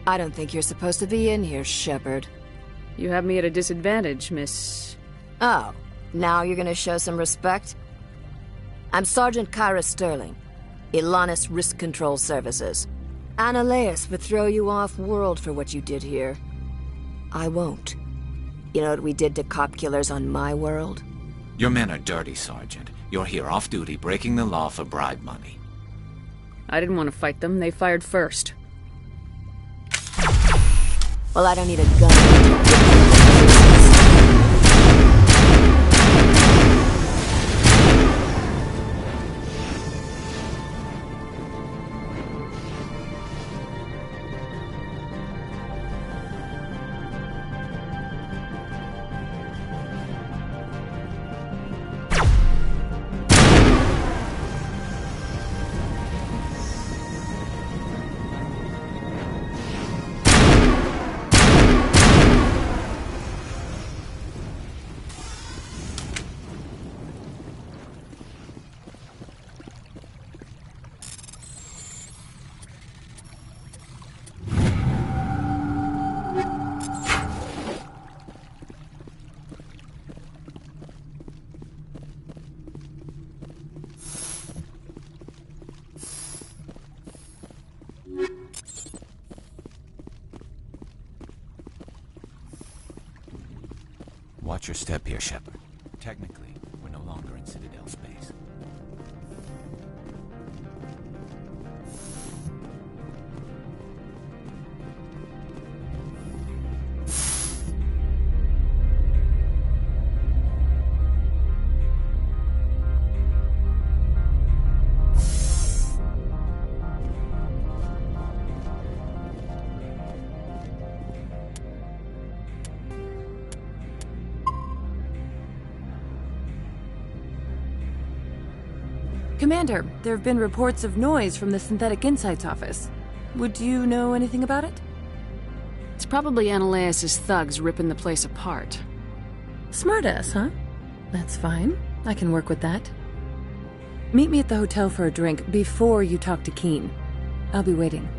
I don't think you're supposed to be in here, Shepard. You have me at a disadvantage, Miss... Oh, now you're gonna show some respect? I'm Sergeant Kyra Sterling, Ilanis Risk Control Services. Analeas would throw you off-world for what you did here. I won't. You know what we did to cop killers on my world? Your men are dirty, Sergeant. You're here off-duty, breaking the law for bribe money. I didn't want to fight them. They fired first. Well, I don't need a gun. Watch your step here, Shepard. Technically, we're no longer in Citadel space. Commander, there have been reports of noise from the Synthetic Insights office. Would you know anything about it? It's probably Ananias' thugs ripping the place apart. Smartass, huh? That's fine. I can work with that. Meet me at the hotel for a drink before you talk to Keen. I'll be waiting.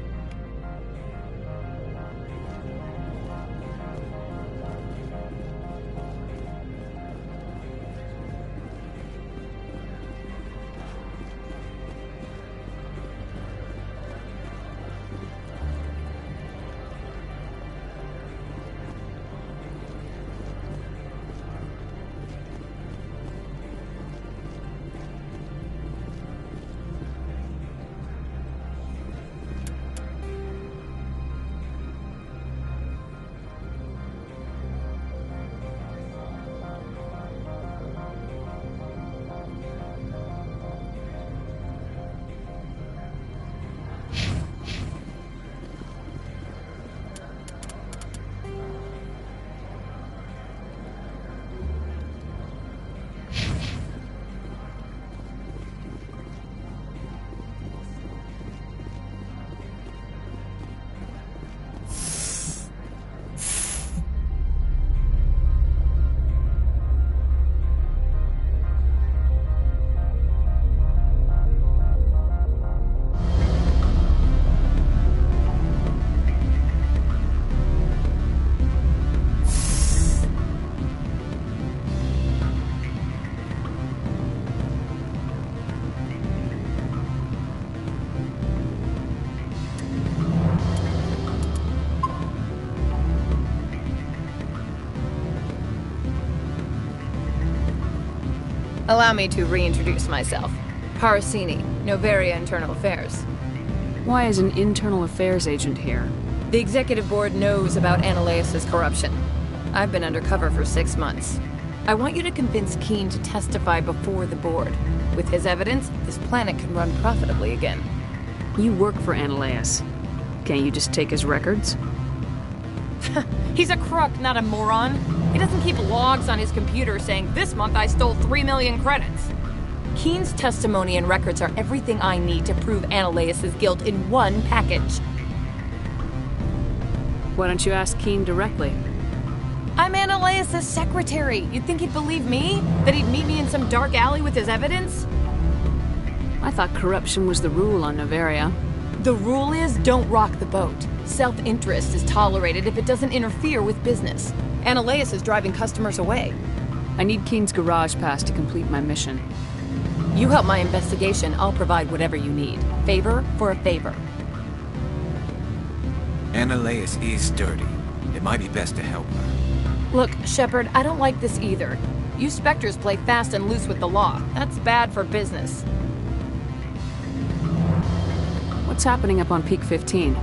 Allow me to reintroduce myself. Parasini, Novaria Internal Affairs. Why is an internal affairs agent here? The executive board knows about Ananias' corruption. I've been undercover for 6 months. I want you to convince Keen to testify before the board. With his evidence, this planet can run profitably again. You work for Ananias. Can't you just take his records? He's a crook, not a moron. He doesn't keep logs on his computer saying, "This month I stole 3 million credits." Keen's testimony and records are everything I need to prove Ananias' guilt in one package. Why don't you ask Keen directly? I'm Ananias' secretary. You'd think he'd believe me? That he'd meet me in some dark alley with his evidence? I thought corruption was the rule on Novaria. The rule is, don't rock the boat. Self-interest is tolerated if it doesn't interfere with business. Ananias is driving customers away. I need Keen's garage pass to complete my mission. You help my investigation, I'll provide whatever you need. Favor for a favor. Ananias is dirty. It might be best to help her. Look, Shepard, I don't like this either. You Spectres play fast and loose with the law. That's bad for business. What's happening up on Peak 15?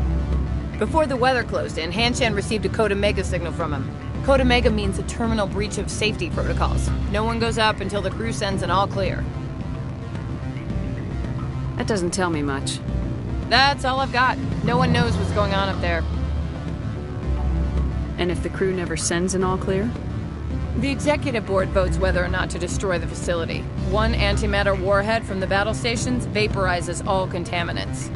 Before the weather closed in, Hanshan received a Code Omega signal from him. Code Omega means a terminal breach of safety protocols. No one goes up until the crew sends an all clear. That doesn't tell me much. That's all I've got. No one knows what's going on up there. And if the crew never sends an all clear? The executive board votes whether or not to destroy the facility. One antimatter warhead from the battle stations vaporizes all contaminants.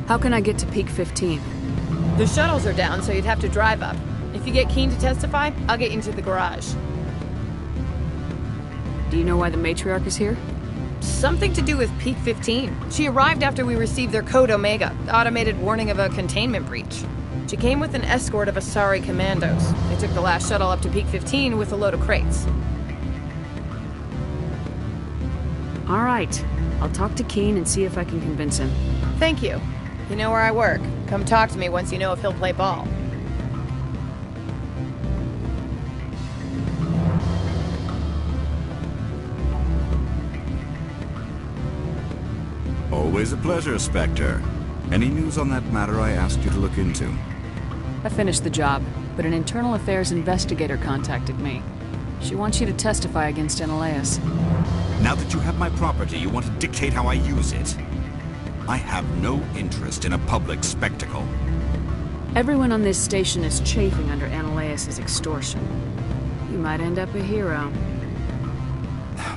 How can I get to Peak 15? The shuttles are down, so you'd have to drive up. If you get Keen to testify, I'll get you into the garage. Do you know why the matriarch is here? Something to do with Peak 15. She arrived after we received their Code Omega, the automated warning of a containment breach. She came with an escort of Asari commandos. They took the last shuttle up to Peak 15 with a load of crates. All right. I'll talk to Keen and see if I can convince him. Thank you. You know where I work. Come talk to me once you know if he'll play ball. Always a pleasure, Spectre. Any news on that matter I asked you to look into? I finished the job, but an internal affairs investigator contacted me. She wants you to testify against Analeas. Now that you have my property, you want to dictate how I use it. I have no interest in a public spectacle. Everyone on this station is chafing under Analeas' extortion. You might end up a hero.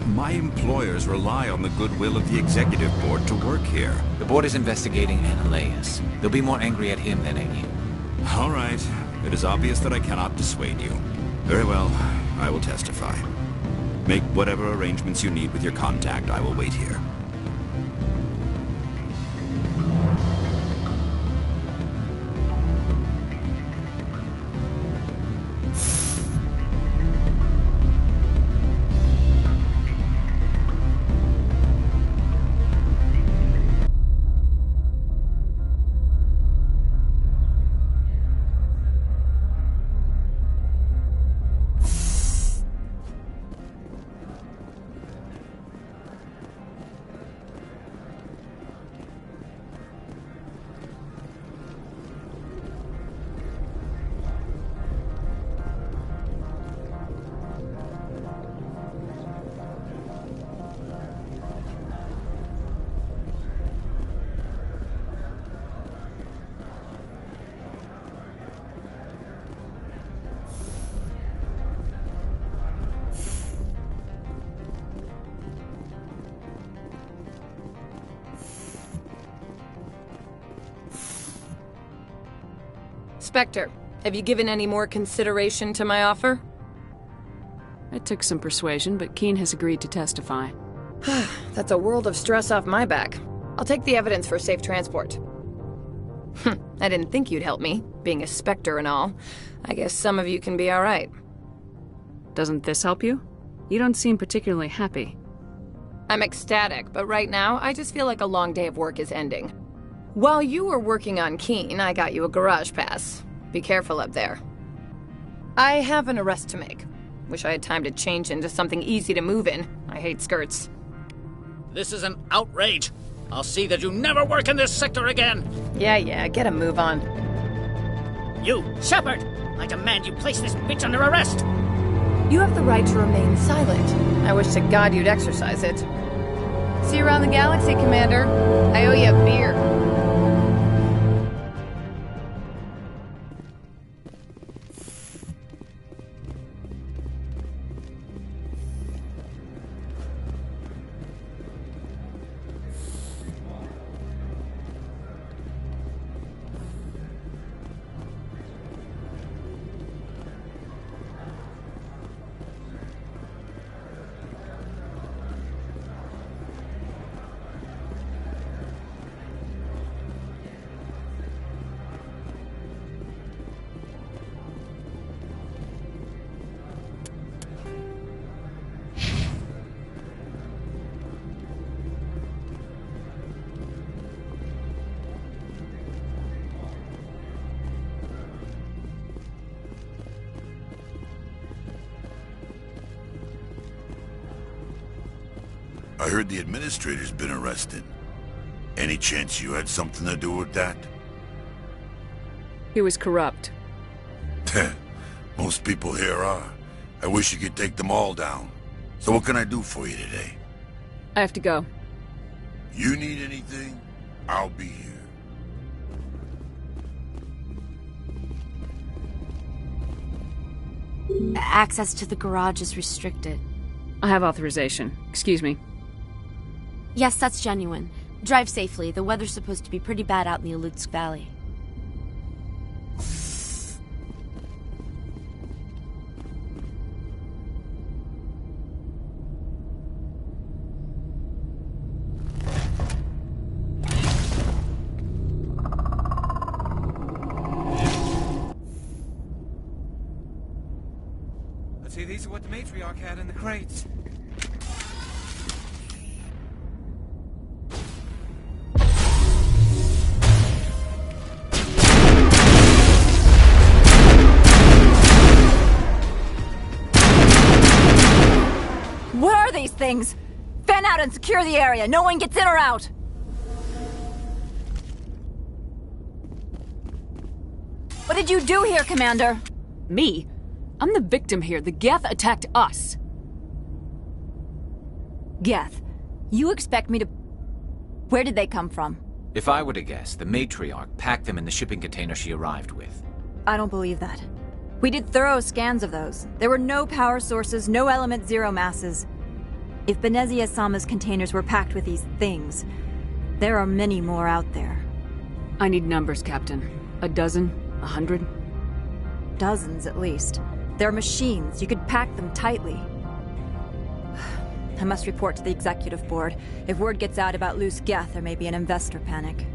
My employers rely on the goodwill of the executive board to work here. The board is investigating Analeas. They'll be more angry at him than at you. All right. It is obvious that I cannot dissuade you. Very well. I will testify. Make whatever arrangements you need with your contact. I will wait here. Spectre, have you given any more consideration to my offer? It took some persuasion, but Keen has agreed to testify. That's a world of stress off my back. I'll take the evidence for safe transport. I didn't think you'd help me, being a Spectre and all. I guess some of you can be alright. Doesn't this help you? You don't seem particularly happy. I'm ecstatic, but right now, I just feel like a long day of work is ending. While you were working on Keen, I got you a garage pass. Be careful up there. I have an arrest to make. Wish I had time to change into something easy to move in. I hate skirts. This is an outrage. I'll see that you never work in this sector again. Yeah, get a move on. You, Shepard! I demand you place this bitch under arrest! You have the right to remain silent. I wish to God you'd exercise it. See you around the galaxy, Commander. I owe you a beer. I heard the administrator's been arrested. Any chance you had something to do with that? He was corrupt. Most people here are. I wish you could take them all down. So what can I do for you today? I have to go. You need anything? I'll be here. Access to the garage is restricted. I have authorization. Excuse me. Yes, that's genuine. Drive safely. The weather's supposed to be pretty bad out in the Alutsk Valley. Let's see, these are what the matriarch had in the crates. What are these things? Fan out and secure the area. No one gets in or out. did you do here, Commander? Me? I'm the victim here. The Geth attacked us. Geth, you expect me to... Where did they come from? If I were to guess, the matriarch packed them in the shipping container she arrived with. I don't believe that. We did thorough scans of those. There were no power sources, no element zero masses. If Benezia Sama's containers were packed with these things, there are many more out there. I need numbers, Captain. A dozen? 100? Dozens, at least. They're machines. You could pack them tightly. I must report to the executive board. If word gets out about loose Geth, there may be an investor panic.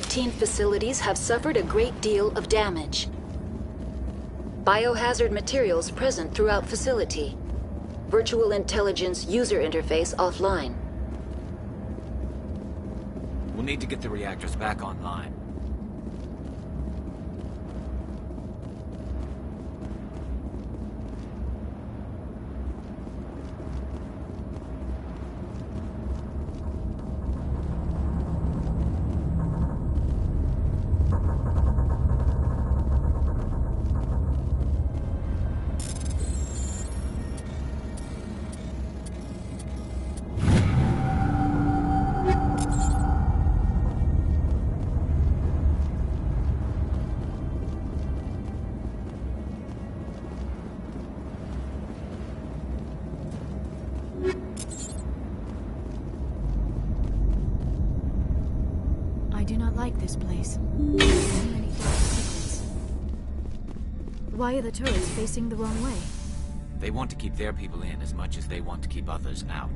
15 facilities have suffered a great deal of damage. Biohazard materials present throughout facility. Virtual intelligence user interface offline. We'll need to get the reactors back online. I do not like this place. Too many dark secrets. Why are the turrets facing the wrong way? They want to keep their people in as much as they want to keep others out.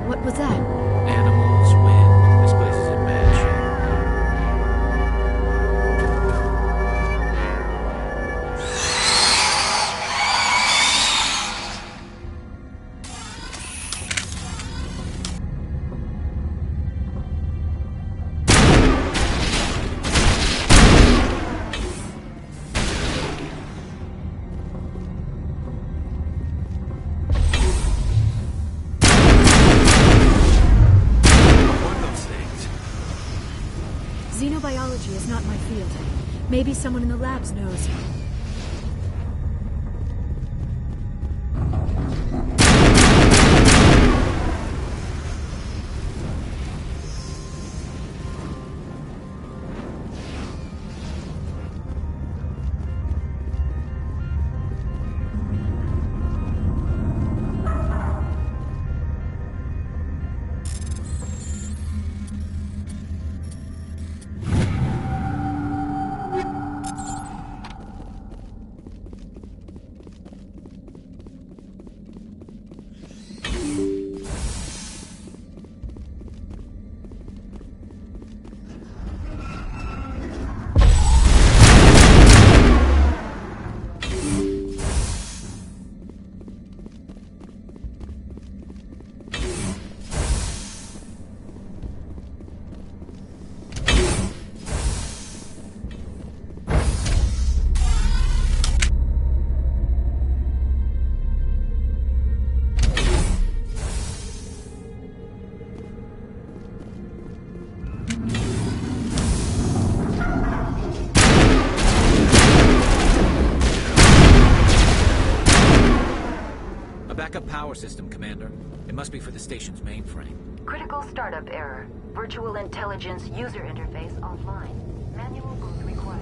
What was that? Animals, wind. This place is in bad Xenobiology is not my field. Maybe someone in the labs knows. Backup power system, Commander. It must be for the station's mainframe. Critical startup error. Virtual intelligence user interface offline. Manual boot required.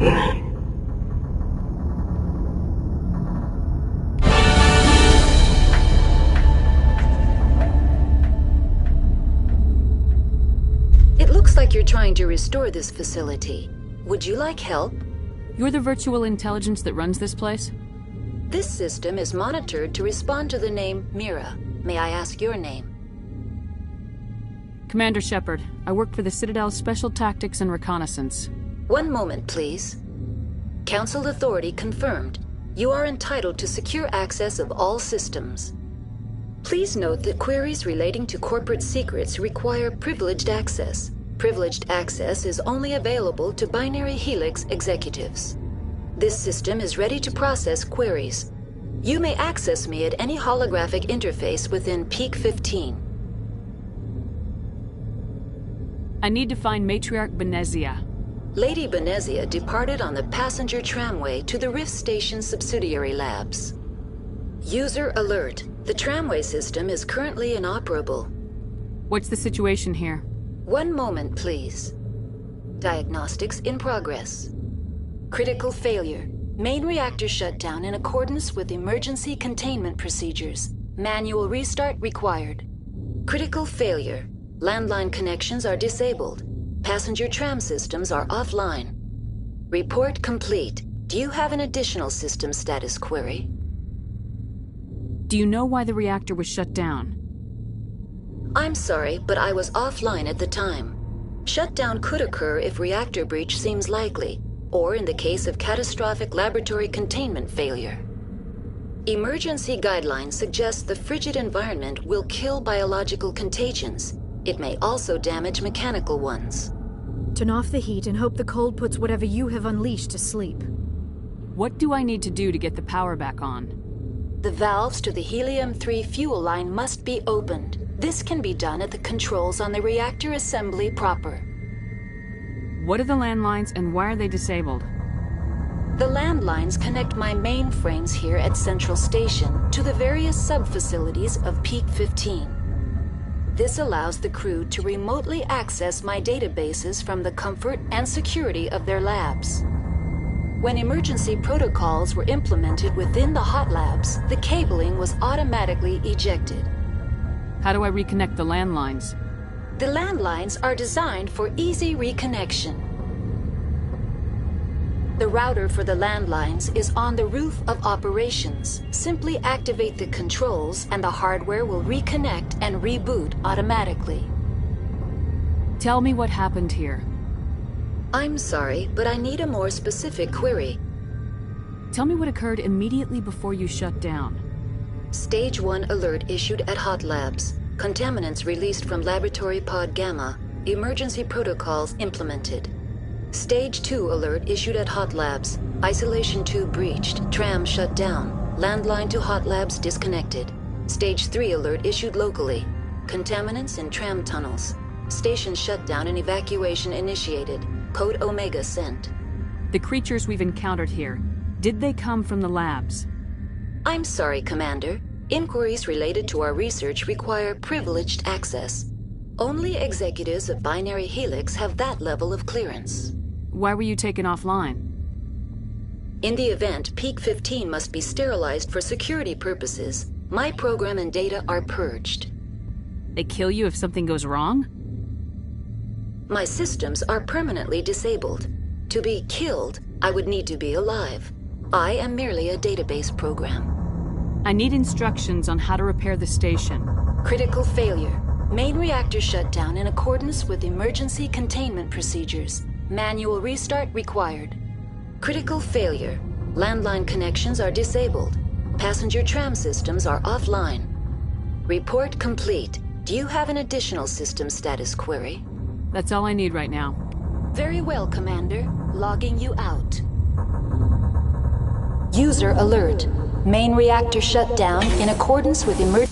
It looks like you're trying to restore this facility. Would you like help? You're the virtual intelligence that runs this place? This system is monitored to respond to the name Mira. May I ask your name? Commander Shepard. I work for the Citadel's Special Tactics and Reconnaissance. One moment, please. Council authority confirmed. You are entitled to secure access of all systems. Please note that queries relating to corporate secrets require privileged access. Privileged access is only available to Binary Helix executives. This system is ready to process queries. You may access me at any holographic interface within Peak 15. I need to find Matriarch Benezia. Lady Benezia departed on the passenger tramway to the Rift Station subsidiary labs. User alert. The tramway system is currently inoperable. What's the situation here? One moment, please. Diagnostics in progress. Critical failure. Main reactor shut down in accordance with emergency containment procedures. Manual restart required. Critical failure. Landline connections are disabled. Passenger tram systems are offline. Report complete. Do you have an additional system status query? Do you know why the reactor was shut down? I'm sorry, but I was offline at the time. Shutdown could occur if reactor breach seems likely, or in the case of catastrophic laboratory containment failure. Emergency guidelines suggest the frigid environment will kill biological contagions. It may also damage mechanical ones. Turn off the heat and hope the cold puts whatever you have unleashed to sleep. What do I need to do to get the power back on? The valves to the helium-3 fuel line must be opened. This can be done at the controls on the reactor assembly proper. What are the landlines and why are they disabled? The landlines connect my mainframes here at Central Station to the various sub-facilities of Peak 15. This allows the crew to remotely access my databases from the comfort and security of their labs. When emergency protocols were implemented within the hot labs, the cabling was automatically ejected. How do I reconnect the landlines? The landlines are designed for easy reconnection. The router for the landlines is on the roof of operations. Simply activate the controls and the hardware will reconnect and reboot automatically. Tell me what happened here. I'm sorry, but I need a more specific query. Tell me what occurred immediately before you shut down. Stage 1 alert issued at Hot Labs. Contaminants released from Laboratory Pod Gamma. Emergency protocols implemented. Stage 2 alert issued at Hot Labs. Isolation tube breached. Tram shut down. Landline to Hot Labs disconnected. Stage 3 alert issued locally. Contaminants in tram tunnels. Station shutdown and evacuation initiated. Code Omega sent. The creatures we've encountered here, did they come from the labs? I'm sorry, Commander. Inquiries related to our research require privileged access. Only executives of Binary Helix have that level of clearance. Why were you taken offline? In the event, Peak 15 must be sterilized for security purposes. My program and data are purged. They kill you if something goes wrong? My systems are permanently disabled. To be killed, I would need to be alive. I am merely a database program. I need instructions on how to repair the station. Critical failure. Main reactor shut down in accordance with emergency containment procedures. Manual restart required. Critical failure. Landline connections are disabled. Passenger tram systems are offline. Report complete. Do you have an additional system status query? That's all I need right now. Very well, Commander. Logging you out. User alert. Main reactor shut down in accordance with emergency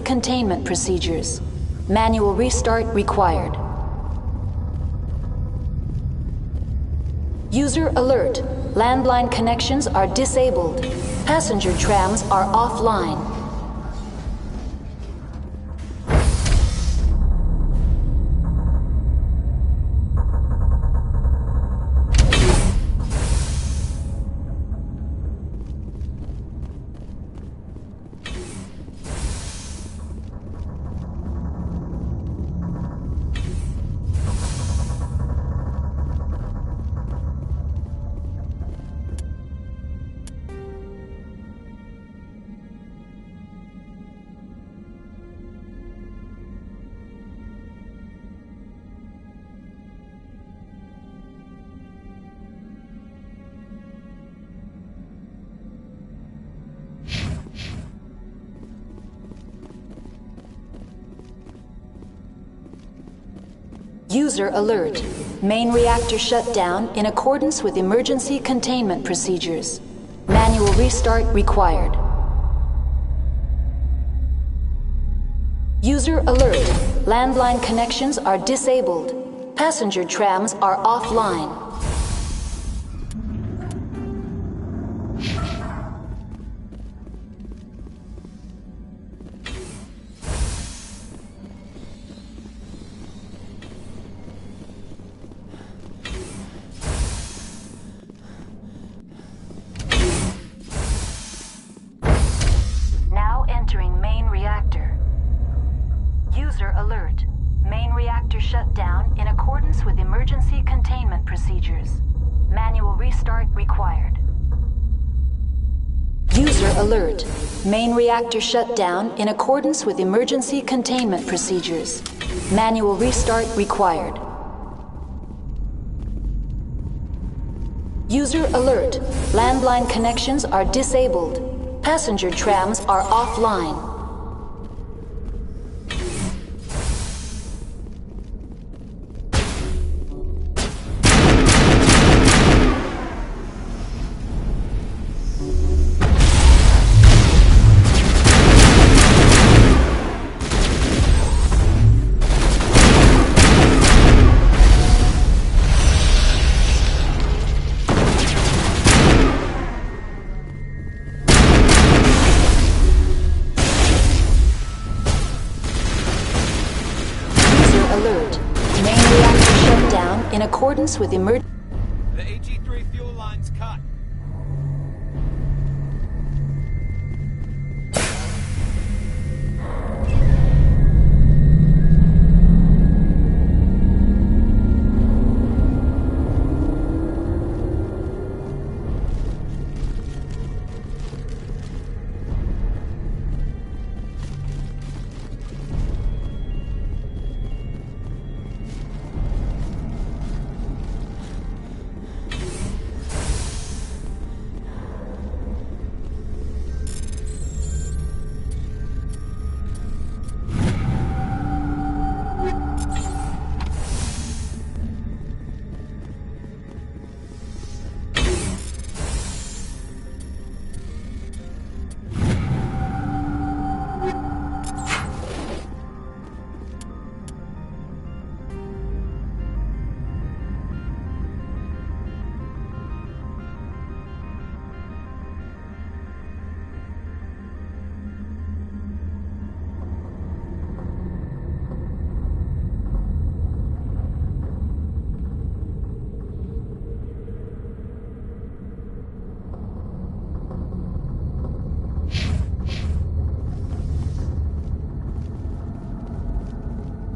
containment procedures. Manual restart required. User alert. Landline connections are disabled. Passenger trams are offline. User alert. Main reactor shut down in accordance with emergency containment procedures. Manual restart required. User alert. Landline connections are disabled. Passenger trams are offline. User alert. Main reactor shut down in accordance with emergency containment procedures. Manual restart required. User alert. Main reactor shut down in accordance with emergency containment procedures. Manual restart required. User alert. Landline connections are disabled. Passenger trams are offline. Alert. Main reactor shut down in accordance with emergency. The AG3 fuel line's cut.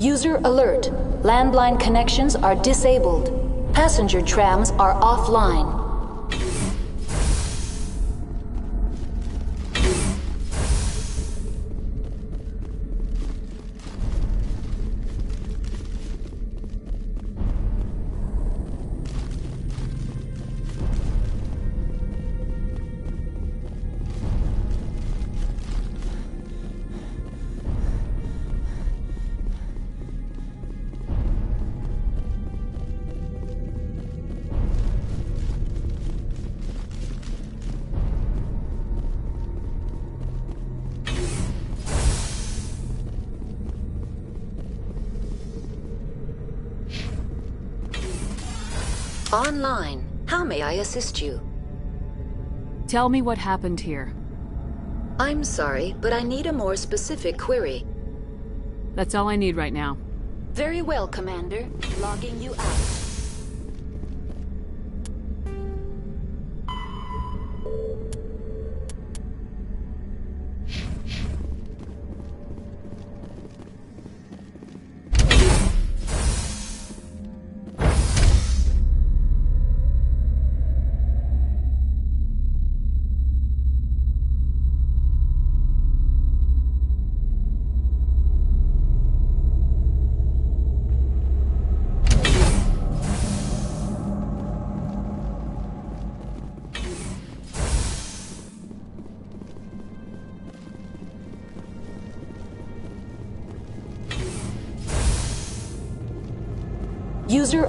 User alert. Landline connections are disabled. Passenger trams are offline. Online. How may I assist you? Tell me what happened here. I'm sorry, but I need a more specific query. That's all I need right now. Very well, Commander. Logging you out. User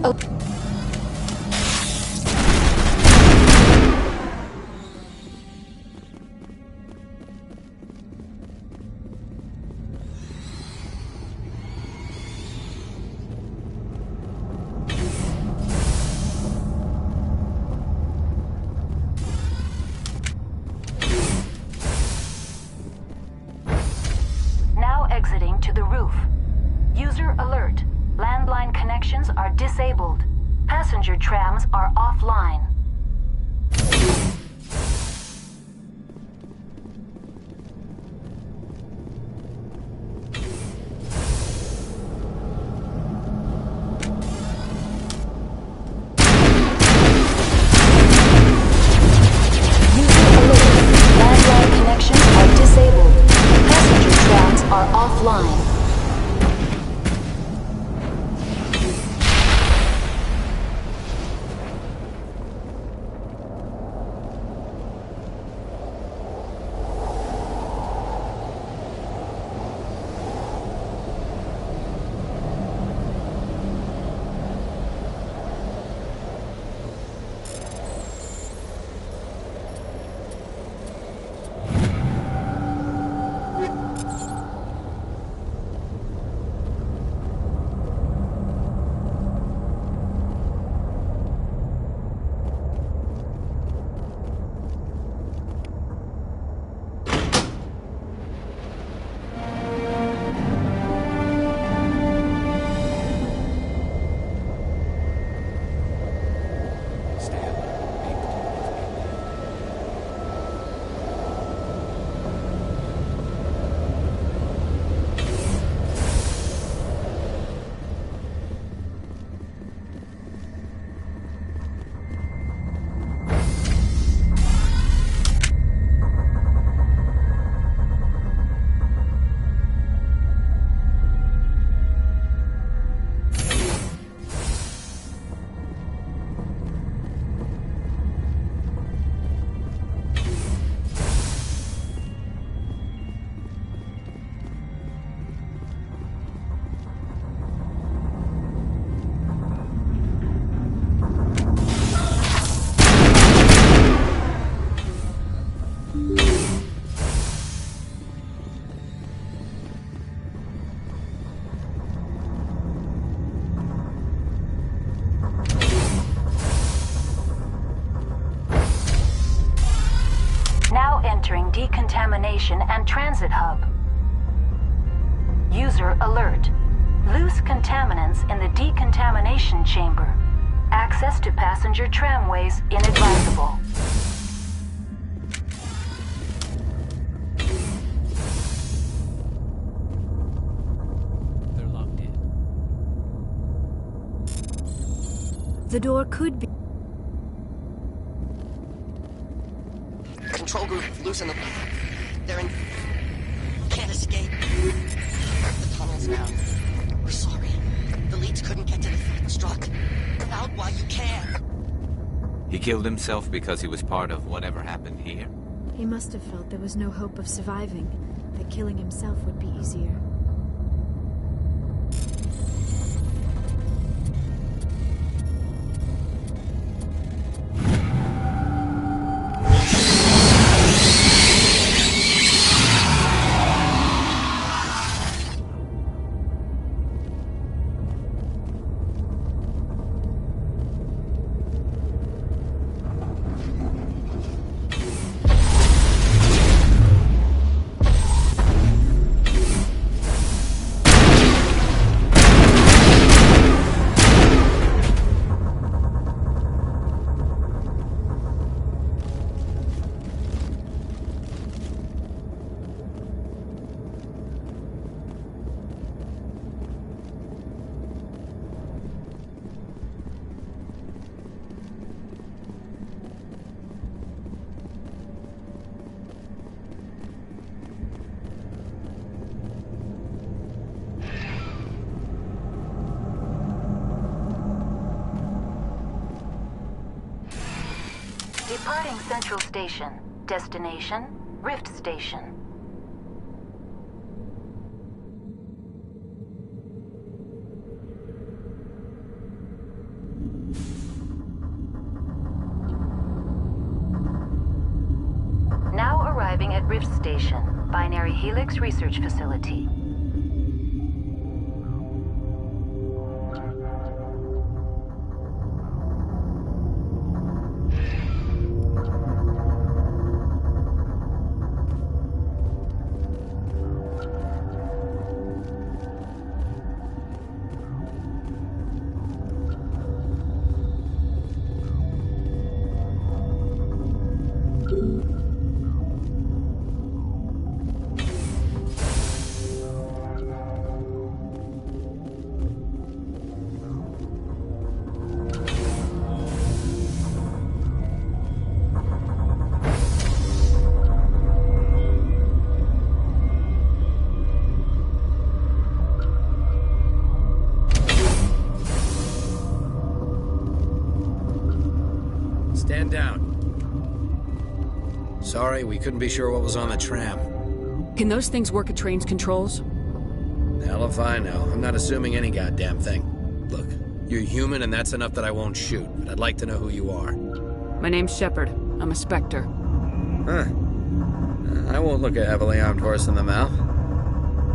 now exiting to the roof. User alert. Landline connections are disabled. Passenger trams are offline. User alert. Landline connections are disabled. Passenger trams are offline. Entering decontamination and transit hub. User alert. Loose contaminants in the decontamination chamber. Access to passenger tramways inadvisable. They're locked in. The door could be... Control group, loosen them. They're in... Can't escape. The tunnel's now. We're sorry. The leads couldn't get to the struck. Out while you can. He killed himself because he was part of whatever happened here? He must have felt there was no hope of surviving, that killing himself would be easier. Departing Central Station. Destination, Rift Station. Now arriving at Rift Station, Binary Helix Research Facility. Stand down. Sorry, we couldn't be sure what was on the tram. Can those things work at train's controls? Hell if I know. I'm not assuming any goddamn thing. Look, you're human and that's enough that I won't shoot, but I'd like to know who you are. My name's Shepard. I'm a Spectre. Huh. I won't look a heavily armed horse in the mouth.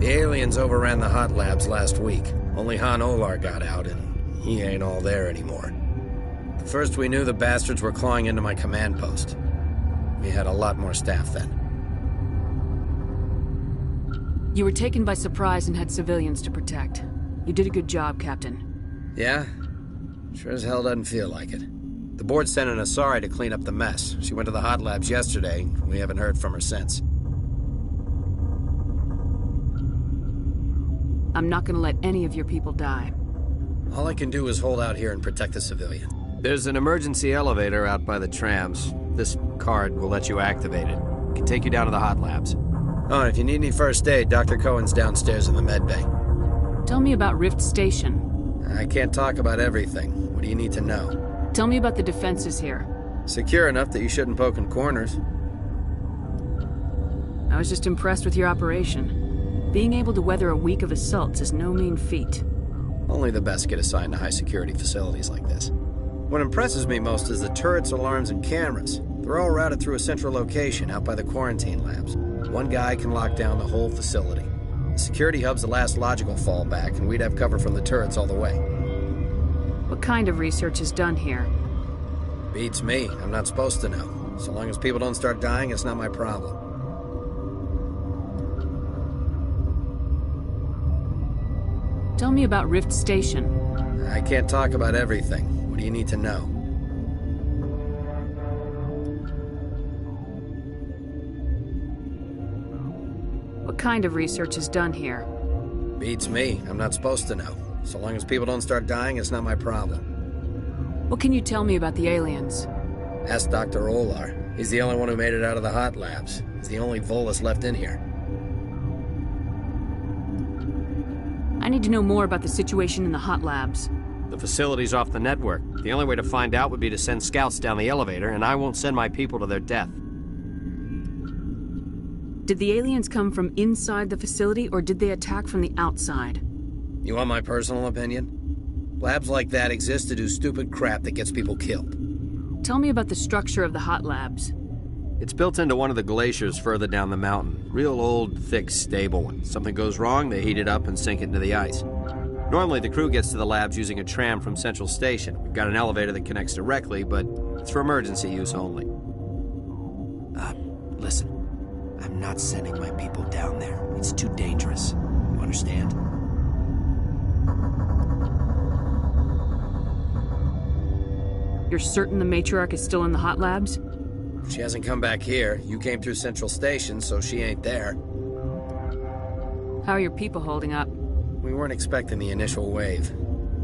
The aliens overran the hot labs last week. Only Han Olar got out, and he ain't all there anymore. First we knew the bastards were clawing into my command post. We had a lot more staff then. You were taken by surprise and had civilians to protect. You did a good job, Captain. Yeah? Sure as hell doesn't feel like it. The board sent an Asari to clean up the mess. She went to the hot labs yesterday. We haven't heard from her since. I'm not gonna let any of your people die. All I can do is hold out here and protect the civilian. There's an emergency elevator out by the trams. This card will let you activate it. It can take you down to the hot labs. Oh, and if you need any first aid, Dr. Cohen's downstairs in the med bay. Tell me about Rift Station. I can't talk about everything. What do you need to know? Tell me about the defenses here. Secure enough that you shouldn't poke in corners. I was just impressed with your operation. Being able to weather a week of assaults is no mean feat. Only the best get assigned to high-security facilities like this. What impresses me most is the turrets, alarms, and cameras. They're all routed through a central location out by the quarantine labs. One guy can lock down the whole facility. The security hub's the last logical fallback, and we'd have cover from the turrets all the way. What kind of research is done here? Beats me. I'm not supposed to know. So long as people don't start dying, it's not my problem. Tell me about Rift Station. I can't talk about everything. What do you need to know? What kind of research is done here? Beats me. I'm not supposed to know. So long as people don't start dying, it's not my problem. What can you tell me about the aliens? Ask Dr. Olar. He's the only one who made it out of the hot labs. He's the only Volus left in here. I need to know more about the situation in the hot labs. The facility's off the network. The only way to find out would be to send scouts down the elevator, and I won't send my people to their death. Did the aliens come from inside the facility, or did they attack from the outside? You want my personal opinion? Labs like that exist to do stupid crap that gets people killed. Tell me about the structure of the hot labs. It's built into one of the glaciers further down the mountain. Real old, thick, stable one. Something goes wrong, they heat it up and sink it into the ice. Normally, the crew gets to the labs using a tram from Central Station. We've got an elevator that connects directly, but it's for emergency use only. Listen. I'm not sending my people down there. It's too dangerous. You understand? You're certain the matriarch is still in the hot labs? She hasn't come back here. You came through Central Station, so she ain't there. How are your people holding up? We weren't expecting the initial wave.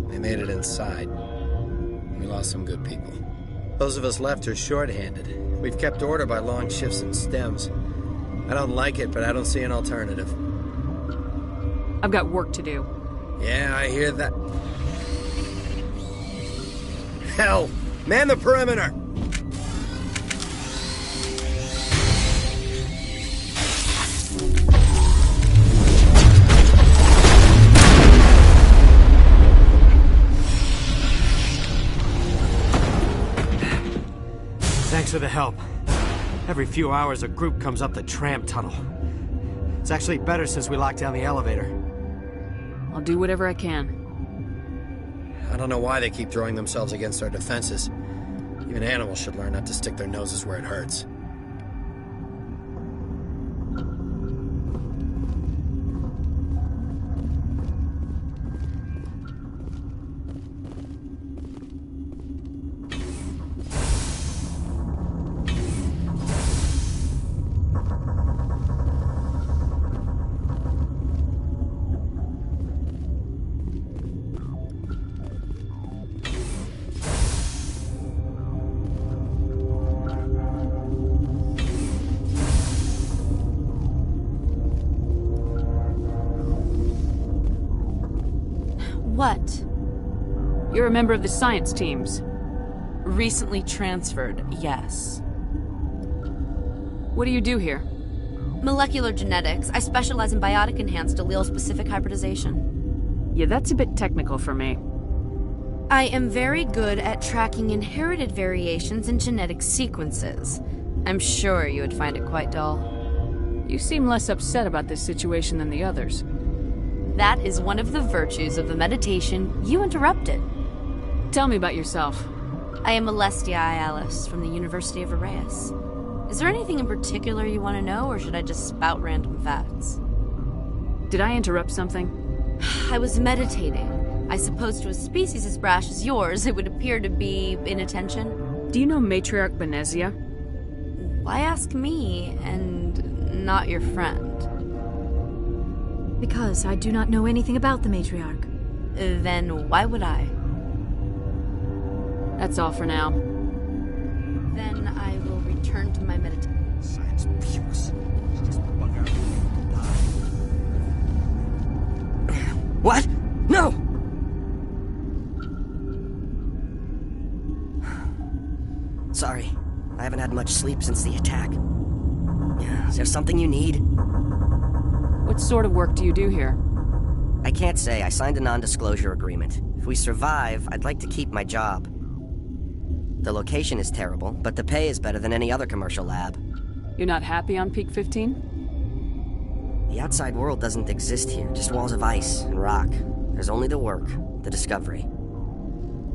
They made it inside. We lost some good people. Those of us left are short-handed. We've kept order by long shifts and stems. I don't like it, but I don't see an alternative. I've got work to do. Yeah, I hear that. Hell! Man the perimeter! Every few hours, a group comes up the tram tunnel. It's actually better since we locked down the elevator. I'll do whatever I can. I don't know why they keep throwing themselves against our defenses. Even animals should learn not to stick their noses where it hurts. What? You're a member of the science teams. Recently transferred, yes. What do you do here? Molecular genetics. I specialize in biotic-enhanced allele-specific hybridization. Yeah, that's a bit technical for me. I am very good at tracking inherited variations in genetic sequences. I'm sure you would find it quite dull. You seem less upset about this situation than the others. That is one of the virtues of the meditation you interrupted. Tell me about yourself. I am Alestia Ialis from the University of Arrayas. Is there anything in particular you want to know, or should I just spout random facts? Did I interrupt something? I was meditating. I suppose to a species as brash as yours, it would appear to be inattention. Do you know Matriarch Benezia? Why ask me, and not your friend? Because I do not know anything about the Matriarch. Then why would I? That's all for now. Then I will return to my meditation. Science pukes. Just bug out. What? No! Sorry. I haven't had much sleep since the attack. Is there something you need? What sort of work do you do here? I can't say. I signed a non-disclosure agreement. If we survive, I'd like to keep my job. The location is terrible, but the pay is better than any other commercial lab. You're not happy on Peak 15? The outside world doesn't exist here, just walls of ice and rock. There's only the work, the discovery.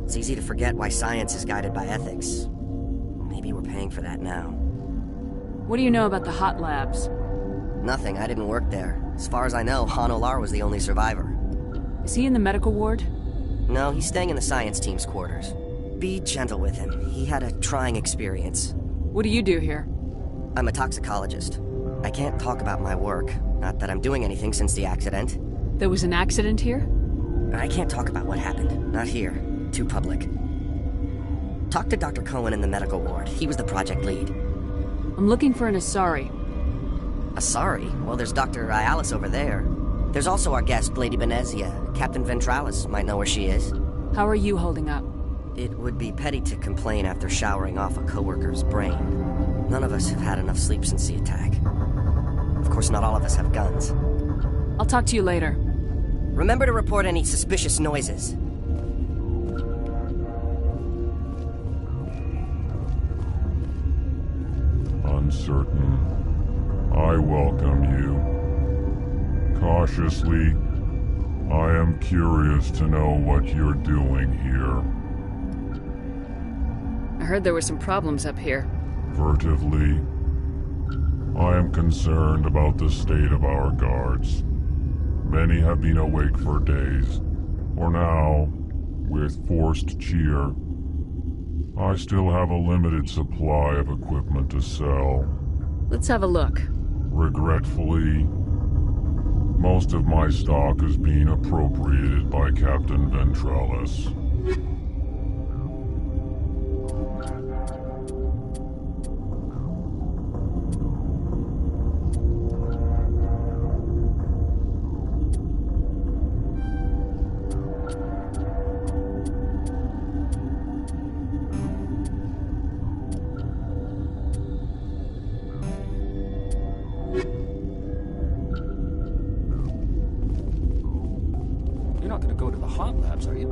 It's easy to forget why science is guided by ethics. Maybe we're paying for that now. What do you know about the hot labs? Nothing. I didn't work there. As far as I know, Han Olar was the only survivor. Is he in the medical ward? No, he's staying in the science team's quarters. Be gentle with him. He had a trying experience. What do you do here? I'm a toxicologist. I can't talk about my work. Not that I'm doing anything since the accident. There was an accident here? I can't talk about what happened. Not here. Too public. Talk to Dr. Cohen in the medical ward. He was the project lead. I'm looking for an Asari. Asari? Well, there's Dr. Ialis over there. There's also our guest, Lady Benezia. Captain Ventralis might know where she is. How are you holding up? It would be petty to complain after showering off a coworker's brain. None of us have had enough sleep since the attack. Of course, not all of us have guns. I'll talk to you later. Remember to report any suspicious noises. Uncertain. I welcome you. Cautiously, I am curious to know what you're doing here. I heard there were some problems up here. Furtively, I am concerned about the state of our guards. Many have been awake for days. For now, with forced cheer, I still have a limited supply of equipment to sell. Let's have a look. Regretfully, most of my stock is being appropriated by Captain Ventralis. You're not going to go to the hot labs, are you?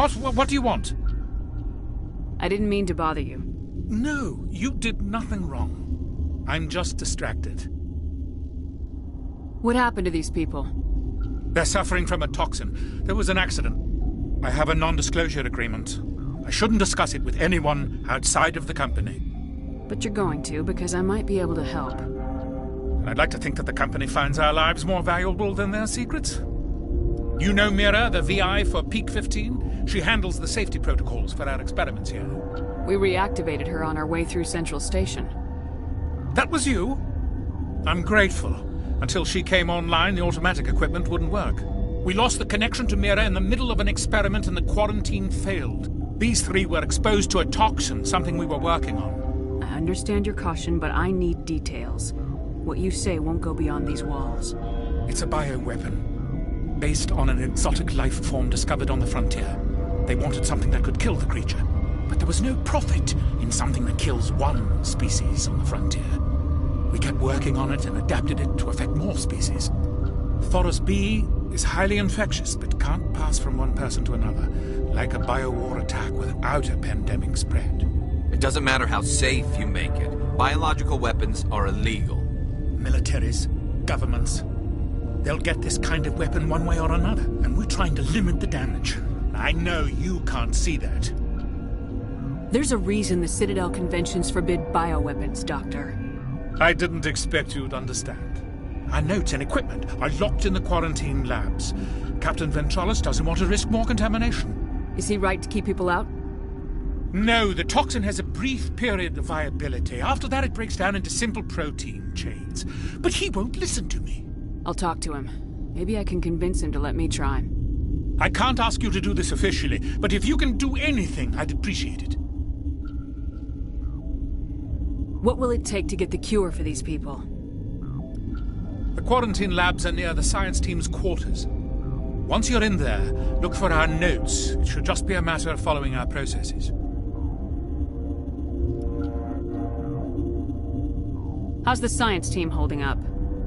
What do you want? I didn't mean to bother you. No, you did nothing wrong. I'm just distracted. What happened to these people? They're suffering from a toxin. There was an accident. I have a non-disclosure agreement. I shouldn't discuss it with anyone outside of the company. But you're going to, because I might be able to help. And I'd like to think that the company finds our lives more valuable than their secrets. You know Mira, the VI for Peak 15? She handles the safety protocols for our experiments here. We reactivated her on our way through Central Station. That was you? I'm grateful. Until she came online, the automatic equipment wouldn't work. We lost the connection to Mira in the middle of an experiment and the quarantine failed. These three were exposed to a toxin, something we were working on. I understand your caution, but I need details. What you say won't go beyond these walls. It's a bioweapon, based on an exotic life form discovered on the frontier. They wanted something that could kill the creature, but there was no profit in something that kills one species on the frontier. We kept working on it and adapted it to affect more species. Thoros B is highly infectious, but can't pass from one person to another, like a biowar attack without a pandemic spread. It doesn't matter how safe you make it. Biological weapons are illegal. Militaries, governments, they'll get this kind of weapon one way or another, and we're trying to limit the damage. I know you can't see that. There's a reason the Citadel conventions forbid bioweapons, Doctor. I didn't expect you'd understand. Our notes and equipment are locked in the quarantine labs. Captain Ventralis doesn't want to risk more contamination. Is he right to keep people out? No, the toxin has a brief period of viability. After that, it breaks down into simple protein chains. But he won't listen to me. I'll talk to him. Maybe I can convince him to let me try. I can't ask you to do this officially, but if you can do anything, I'd appreciate it. What will it take to get the cure for these people? The quarantine labs are near the science team's quarters. Once you're in there, look for our notes. It should just be a matter of following our processes. How's the science team holding up?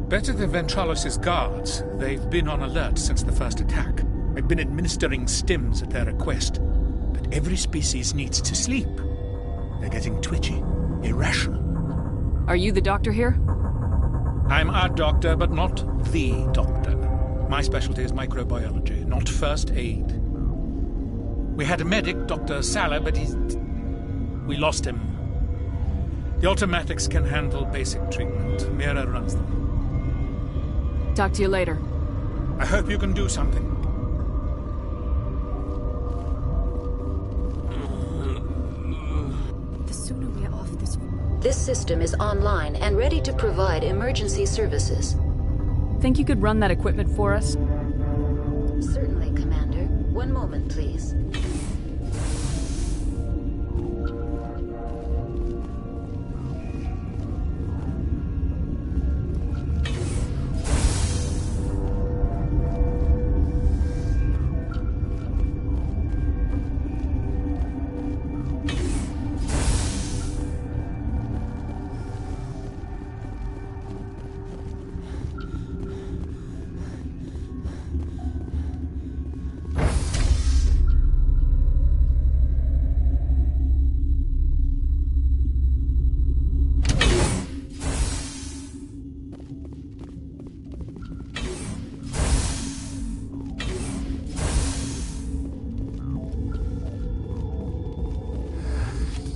Better than Ventralis' guards. They've been on alert since the first attack. I've been administering stims at their request. But every species needs to sleep. They're getting twitchy, irrational. Are you the doctor here? I'm our doctor, but not the doctor. My specialty is microbiology, not first aid. We had a medic, Dr. Salah, but we lost him. The automatics can handle basic treatment. Mira runs them. Talk to you later. I hope you can do something. The sooner we're off this... This system is online and ready to provide emergency services. Think you could run that equipment for us? Certainly, Commander. One moment, please.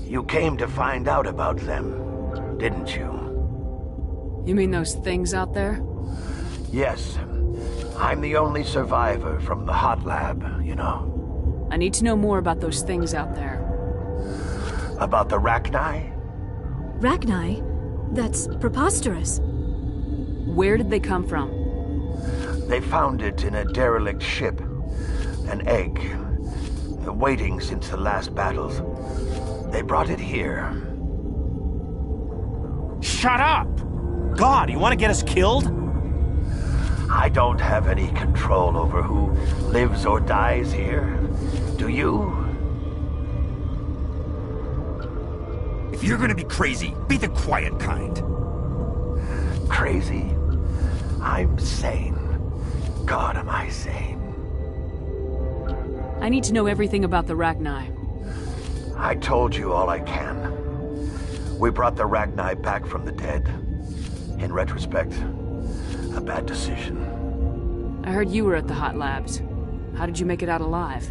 You came to find out about them, didn't you? You mean those things out there? Yes. I'm the only survivor from the hot lab, you know. I need to know more about those things out there. About the Rachni? Rachni? That's preposterous. Where did they come from? They found it in a derelict ship. An egg. Waiting since the last battles. They brought it here. Shut up! God, you want to get us killed? I don't have any control over who lives or dies here. Do you? If you're gonna be crazy, be the quiet kind. Crazy? I'm sane. God, am I sane. I need to know everything about the Rachni. I told you all I can. We brought the Rachni back from the dead. In retrospect, a bad decision. I heard you were at the hot labs. How did you make it out alive?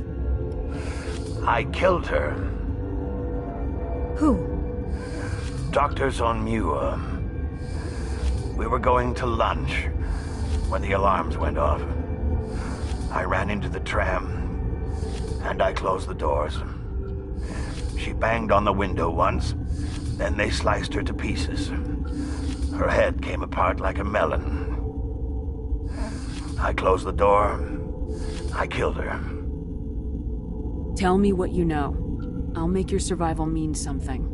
I killed her. Who? Doctors on Muir. We were going to lunch when the alarms went off. I ran into the tram, and I closed the doors. She banged on the window once, then they sliced her to pieces. Her head came apart like a melon. I closed the door. I killed her. Tell me what you know. I'll make your survival mean something.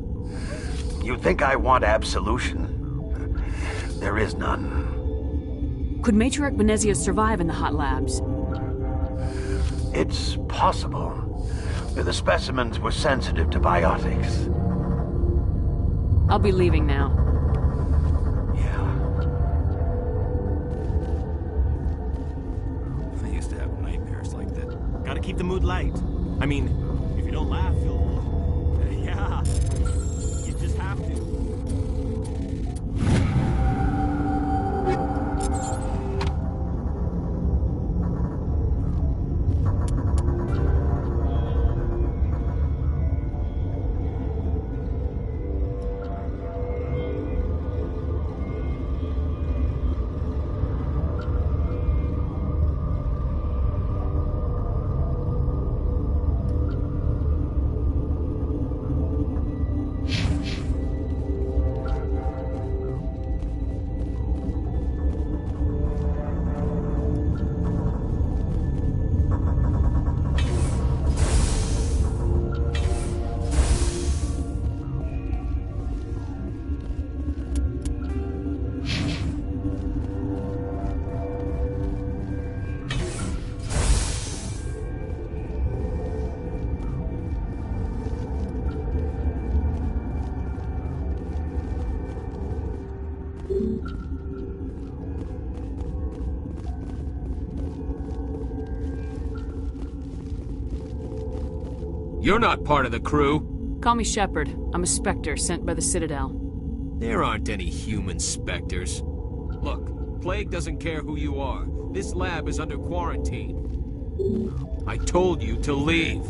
You think I want absolution? There is none. Could Matriarch Venezia survive in the hot labs? It's possible. The specimens were sensitive to biotics. I'll be leaving now. I used to have nightmares like that. Gotta keep the mood light. I mean, if you don't laugh, you'll... yeah. You just have to. You're not part of the crew. Call me Shepard. I'm a Spectre sent by the Citadel. There aren't any human Spectres. Look, Plague doesn't care who you are. This lab is under quarantine. I told you to leave.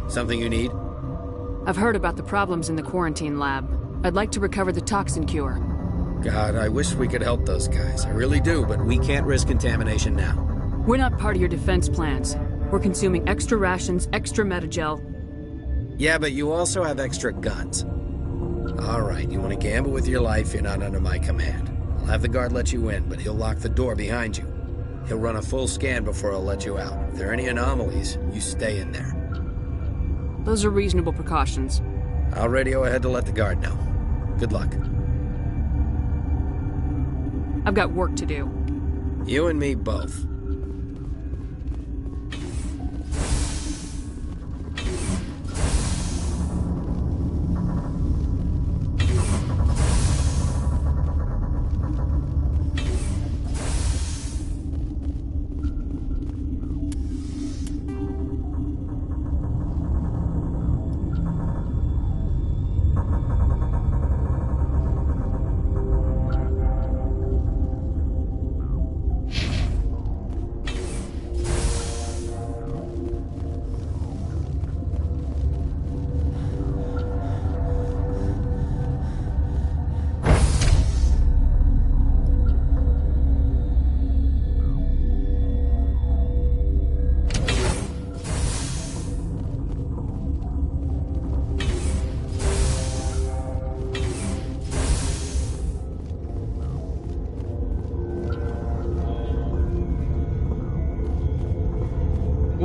Something you need? I've heard about the problems in the quarantine lab. I'd like to recover the toxin cure. God, I wish we could help those guys. I really do, but we can't risk contamination now. We're not part of your defense plans. We're consuming extra rations, extra metagel. Yeah, but you also have extra guns. All right, you want to gamble with your life, you're not under my command. I'll have the guard let you in, but he'll lock the door behind you. He'll run a full scan before he'll let you out. If there are any anomalies, you stay in there. Those are reasonable precautions. I'll radio ahead to let the guard know. Good luck. I've got work to do. You and me both.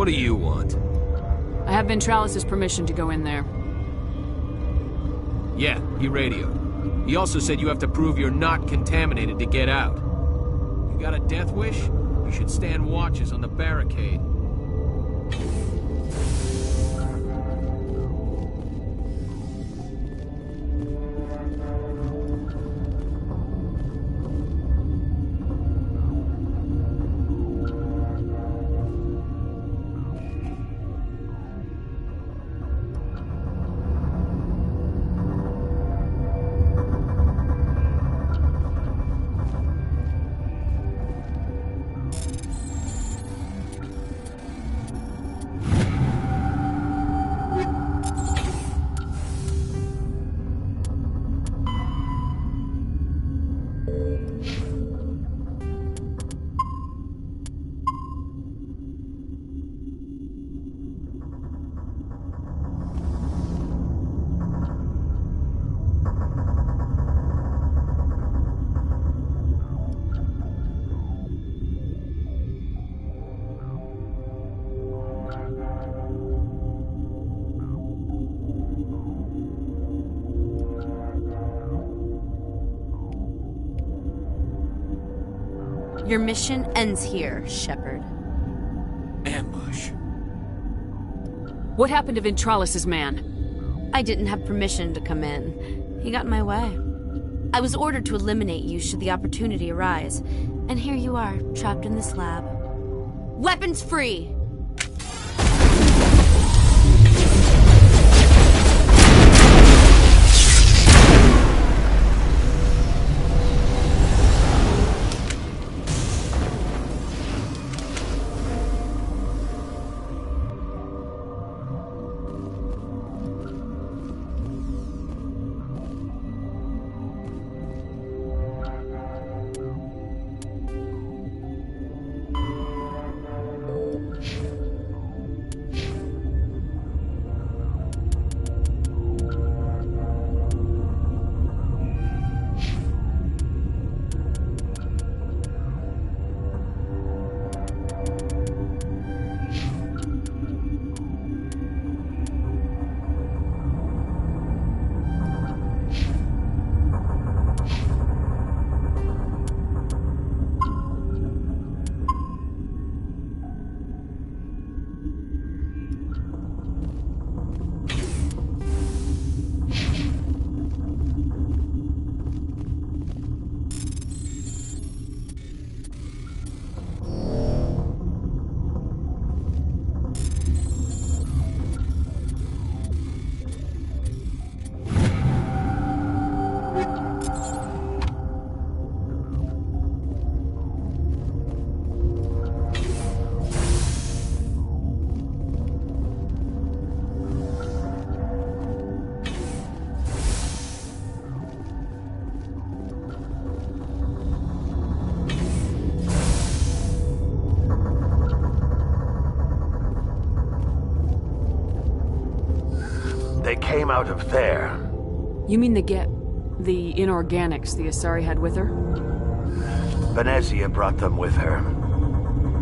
What do you want? I have Ventralis' permission to go in there. Yeah, he radioed. He also said you have to prove you're not contaminated to get out. You got a death wish? You should stand watches on the barricade. Your mission ends here, Shepard. Ambush. What happened to Ventralis' man? I didn't have permission to come in. He got in my way. I was ordered to eliminate you should the opportunity arise. And here you are, trapped in this lab. Weapons free! They came out of there. You mean the inorganics the Asari had with her? Venezia brought them with her.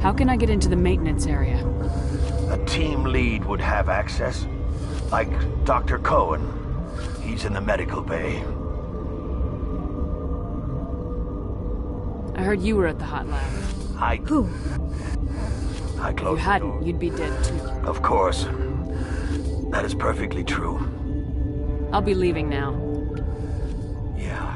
How can I get into the maintenance area? A team lead would have access. Like Dr. Cohen. He's in the medical bay. I heard you were at the hot lab. Who? I If you closed the hadn't, door. you'd be dead too. Of course. That is perfectly true. I'll be leaving now. Yeah.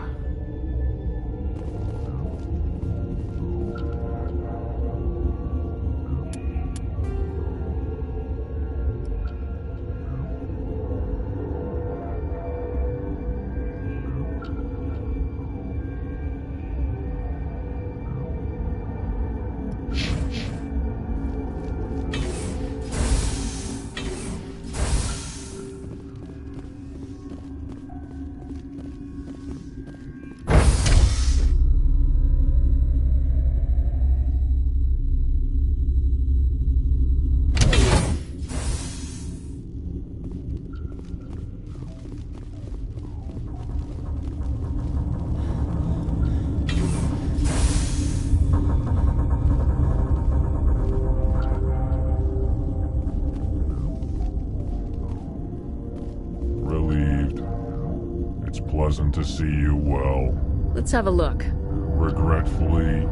pleasant to see you well. Let's have a look. Regretfully,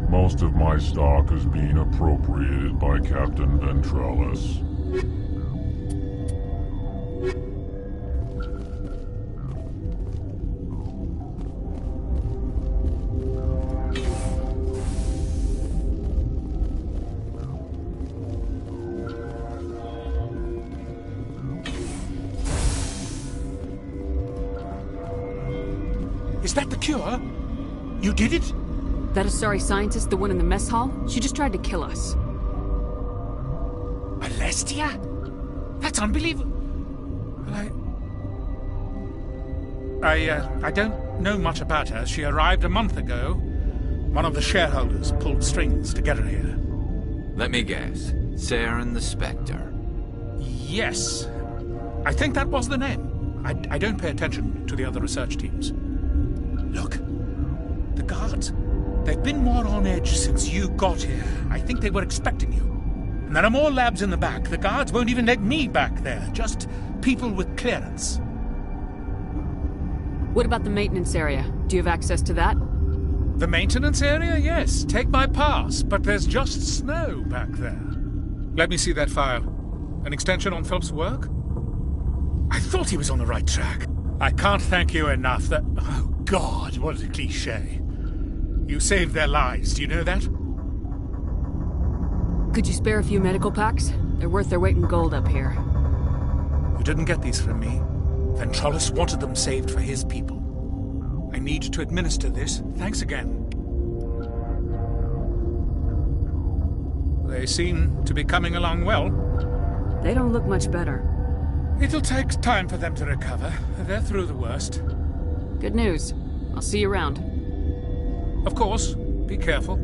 most of my stock is being appropriated by Captain Ventrellis. Is that the cure? You did it? That Asari scientist, the one in the mess hall? She just tried to kill us. Alestia? That's unbelievable. Well, I don't know much about her. She arrived a month ago. One of the shareholders pulled strings to get her here. Let me guess. Saren the Spectre. Yes. I think that was the name. I don't pay attention to the other research teams. Look. The guards. They've been more on edge since you got here. I think they were expecting you. And there are more labs in the back. The guards won't even let me back there. Just people with clearance. What about the maintenance area? Do you have access to that? The maintenance area? Yes. Take my pass. But there's just snow back there. Let me see that file. An extension on Phelps' work? I thought he was on the right track. I can't thank you enough that... Oh, God, what a cliché. You saved their lives, do you know that? Could you spare a few medical packs? They're worth their weight in gold up here. You didn't get these from me. Ventrellis wanted them saved for his people. I need to administer this. Thanks again. They seem to be coming along well. They don't look much better. It'll take time for them to recover. They're through the worst. Good news. I'll see you around. Of course. Be careful.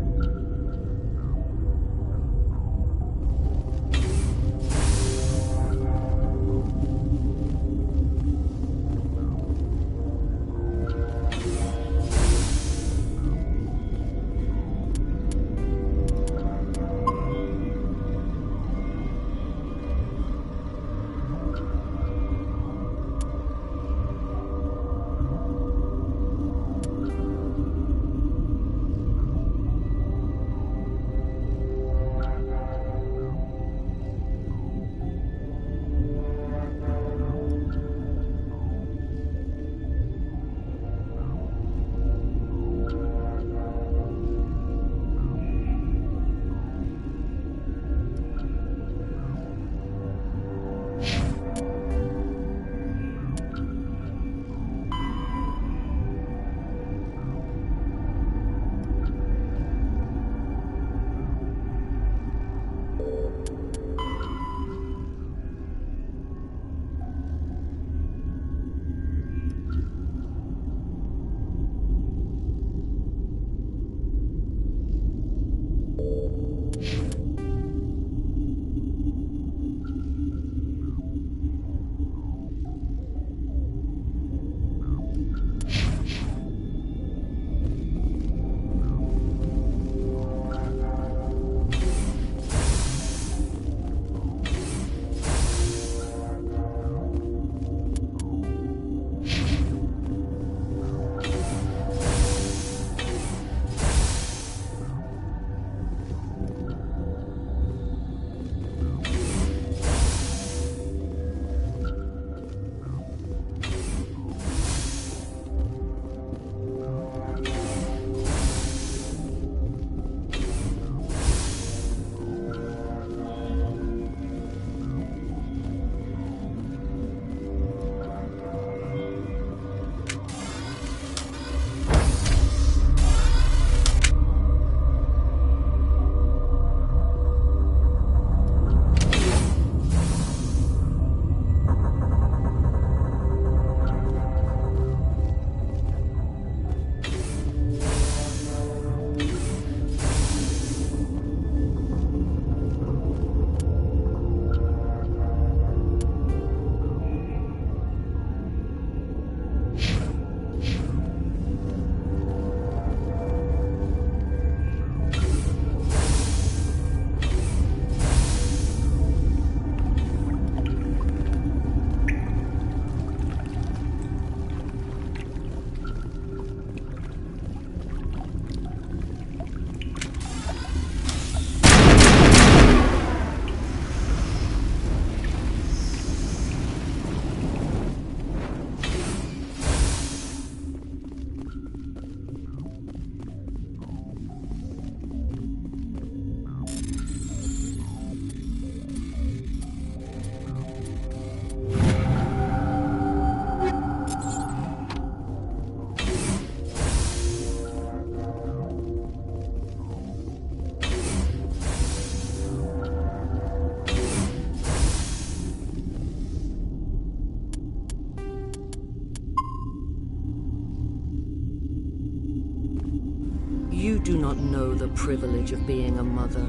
do not know the privilege of being a mother.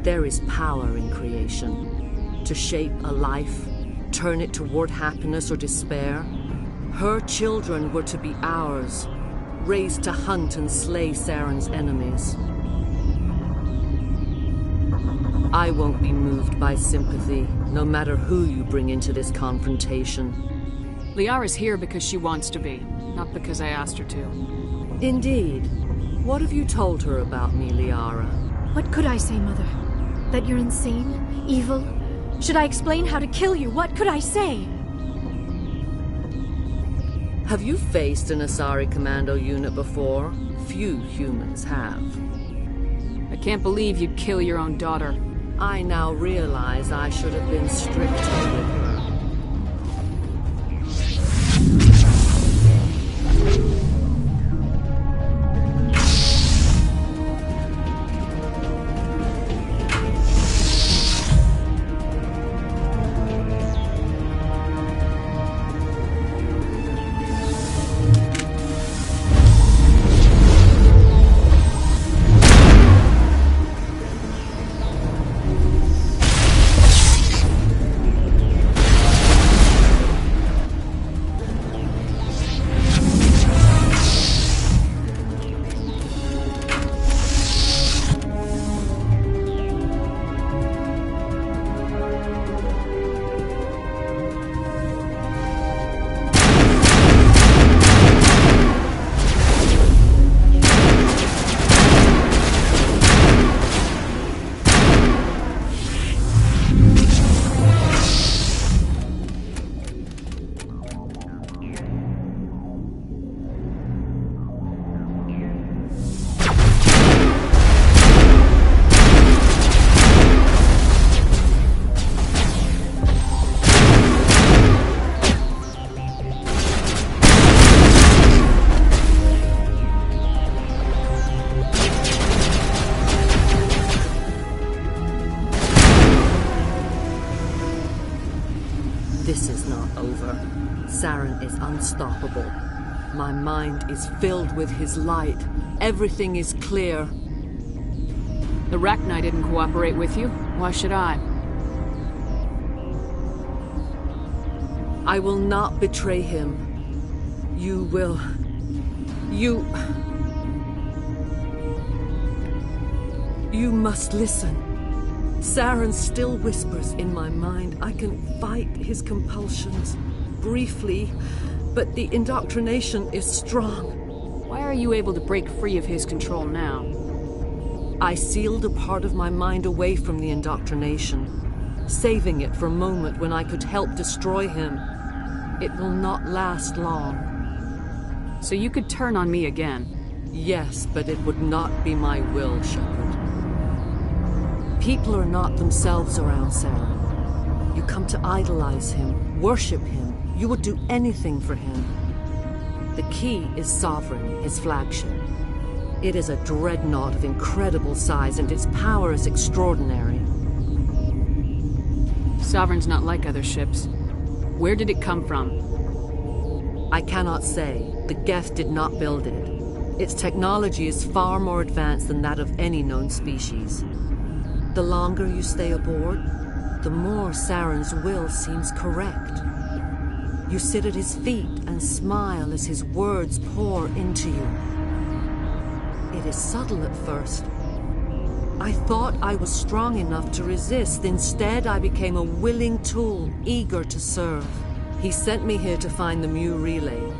There is power in creation. To shape a life, turn it toward happiness or despair. Her children were to be ours, raised to hunt and slay Saren's enemies. I won't be moved by sympathy, no matter who you bring into this confrontation. Liara's here because she wants to be, not because I asked her to. Indeed. What have you told her about me, Liara? What could I say, Mother? That you're insane? Evil? Should I explain how to kill you? What could I say? Have you faced an Asari commando unit before? Few humans have. I can't believe you'd kill your own daughter. I now realize I should have been stricter with her. This is not over. Saren is unstoppable. My mind is filled with his light. Everything is clear. The Rachni didn't cooperate with you. Why should I? I will not betray him. You will... You must listen. Saren still whispers in my mind. I can fight his compulsions, briefly, but the indoctrination is strong. Why are you able to break free of his control now? I sealed a part of my mind away from the indoctrination, saving it for a moment when I could help destroy him. It will not last long. So you could turn on me again? Yes, but it would not be my will, Shepard. People are not themselves around Saren. You come to idolize him, worship him. You would do anything for him. The key is Sovereign, his flagship. It is a dreadnought of incredible size, and its power is extraordinary. Sovereign's not like other ships. Where did it come from? I cannot say. The Geth did not build it. Its technology is far more advanced than that of any known species. The longer you stay aboard, the more Saren's will seems correct. You sit at his feet and smile as his words pour into you. It is subtle at first. I thought I was strong enough to resist. Instead, I became a willing tool, eager to serve. He sent me here to find the Mu relay.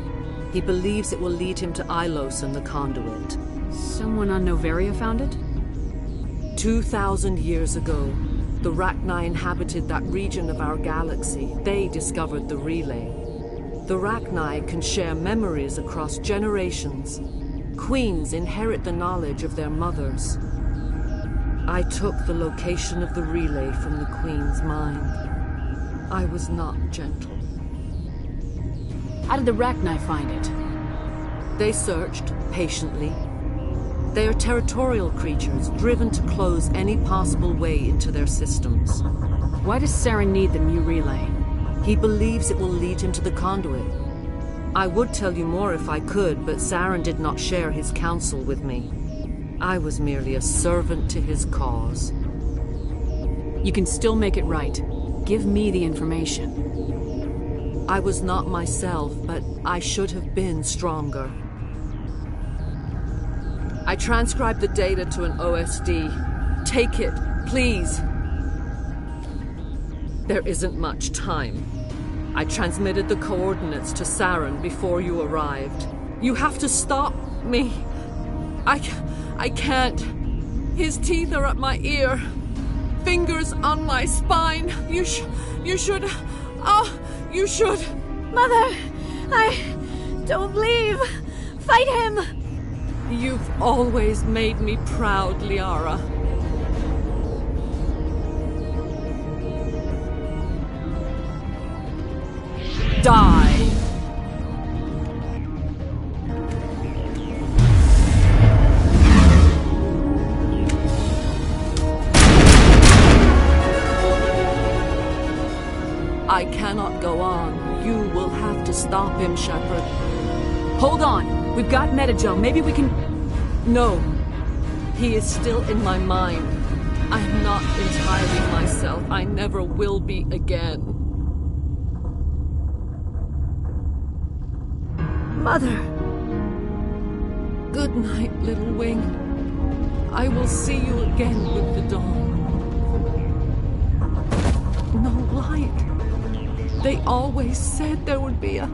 He believes it will lead him to Ilos and the conduit. Someone on Noveria found it? 2,000 years ago, the Rachni inhabited that region of our galaxy. They discovered the relay. The Rachni can share memories across generations. Queens inherit the knowledge of their mothers. I took the location of the relay from the Queen's mind. I was not gentle. How did the Rachni find it? They searched, patiently. They are territorial creatures, driven to close any possible way into their systems. Why does Saren need the Mu relay? He believes it will lead him to the conduit. I would tell you more if I could, but Saren did not share his counsel with me. I was merely a servant to his cause. You can still make it right. Give me the information. I was not myself, but I should have been stronger. I transcribed the data to an OSD. Take it, please. There isn't much time. I transmitted the coordinates to Saren before you arrived. You have to stop me. I can't. His teeth are at my ear. Fingers on my spine. You should. Oh, you should. Mother, don't leave. Fight him. You've always made me proud, Liara. Die! I cannot go on. You will have to stop him, Shepard. Hold on. We've got Metagel. Maybe we can... No. He is still in my mind. I'm not entirely myself. I never will be again. Mother. Good night, little wing. I will see you again with the dawn. No light. They always said there would be a...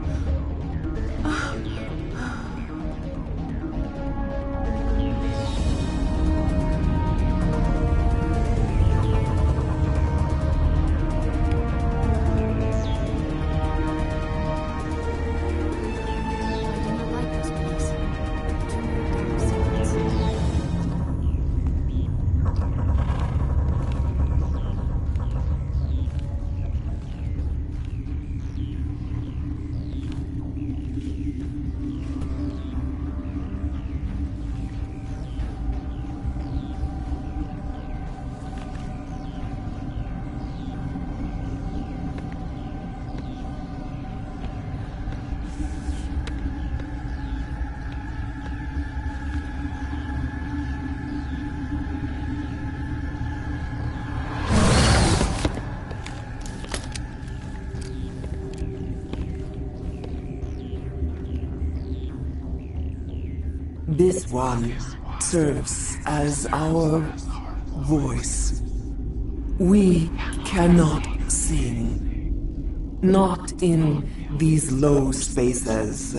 This one serves as our voice. We cannot sing. Not in these low spaces.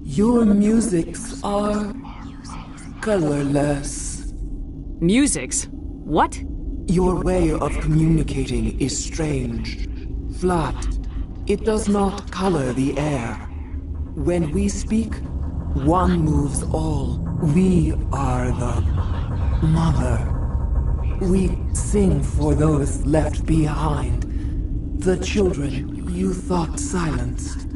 Your musics are colorless. Musics? What? Your way of communicating is strange. Flat. It does not color the air. When we speak, one moves all. We are the mother. We sing for those left behind. The children you thought silenced.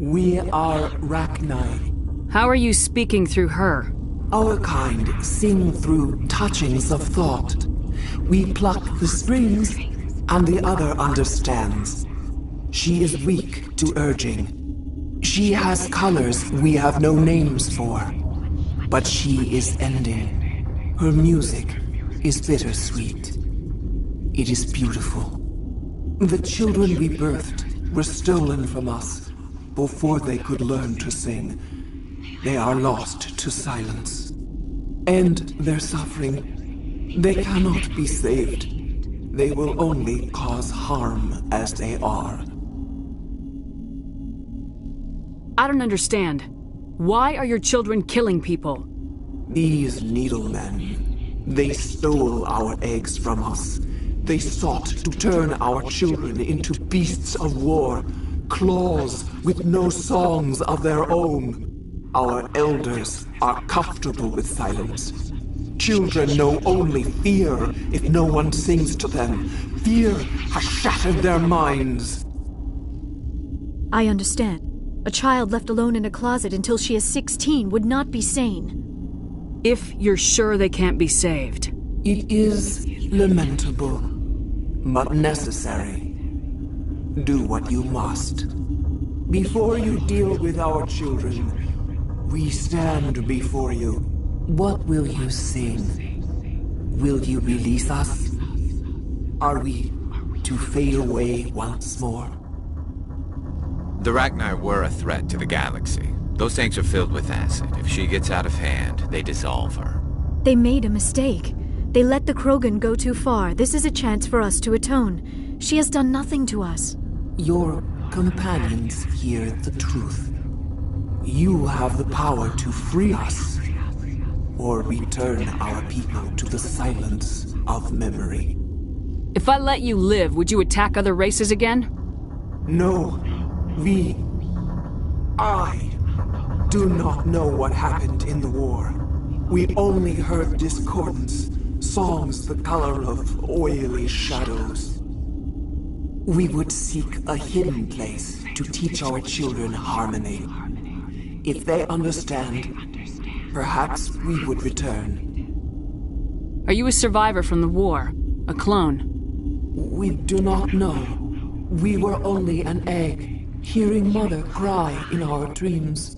We are Rachni. How are you speaking through her? Our kind sing through touchings of thought. We pluck the strings, and the other understands. She is weak to urging. She has colors we have no names for. But she is ending. Her music is bittersweet. It is beautiful. The children we birthed were stolen from us before they could learn to sing. They are lost to silence. And their suffering, they cannot be saved. They will only cause harm as they are. I don't understand. Why are your children killing people? These needlemen, they stole our eggs from us. They sought to turn our children into beasts of war, claws with no songs of their own. Our elders are comfortable with silence. Children know only fear if no one sings to them. Fear has shattered their minds. I understand. A child left alone in a closet until she is 16 would not be sane. If you're sure they can't be saved. It is lamentable, but necessary. Do what you must. Before you deal with our children, We stand before you. What will you sing? Will you release us? Are we to fade away once more? The Ragnar were a threat to the galaxy. Those tanks are filled with acid. If she gets out of hand, they dissolve her. They made a mistake. They let the Krogan go too far. This is a chance for us to atone. She has done nothing to us. Your companions hear the truth. You have the power to free us, or return our people to the silence of memory. If I let you live, would you attack other races again? No. I do not know what happened in the war. We only heard discordance, songs the color of oily shadows. We would seek a hidden place to teach our children harmony. If they understand, perhaps we would return. Are you a survivor from the war? A clone? We do not know. We were only an egg, hearing Mother cry in our dreams.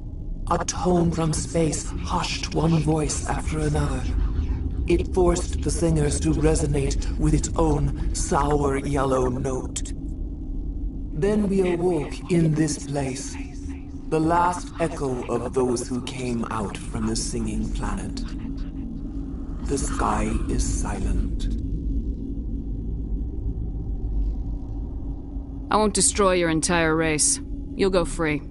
A tone from space hushed one voice after another. It forced the singers to resonate with its own sour yellow note. Then we awoke in this place, the last echo of those who came out from the singing planet. The sky is silent. I won't destroy your entire race. You'll go free.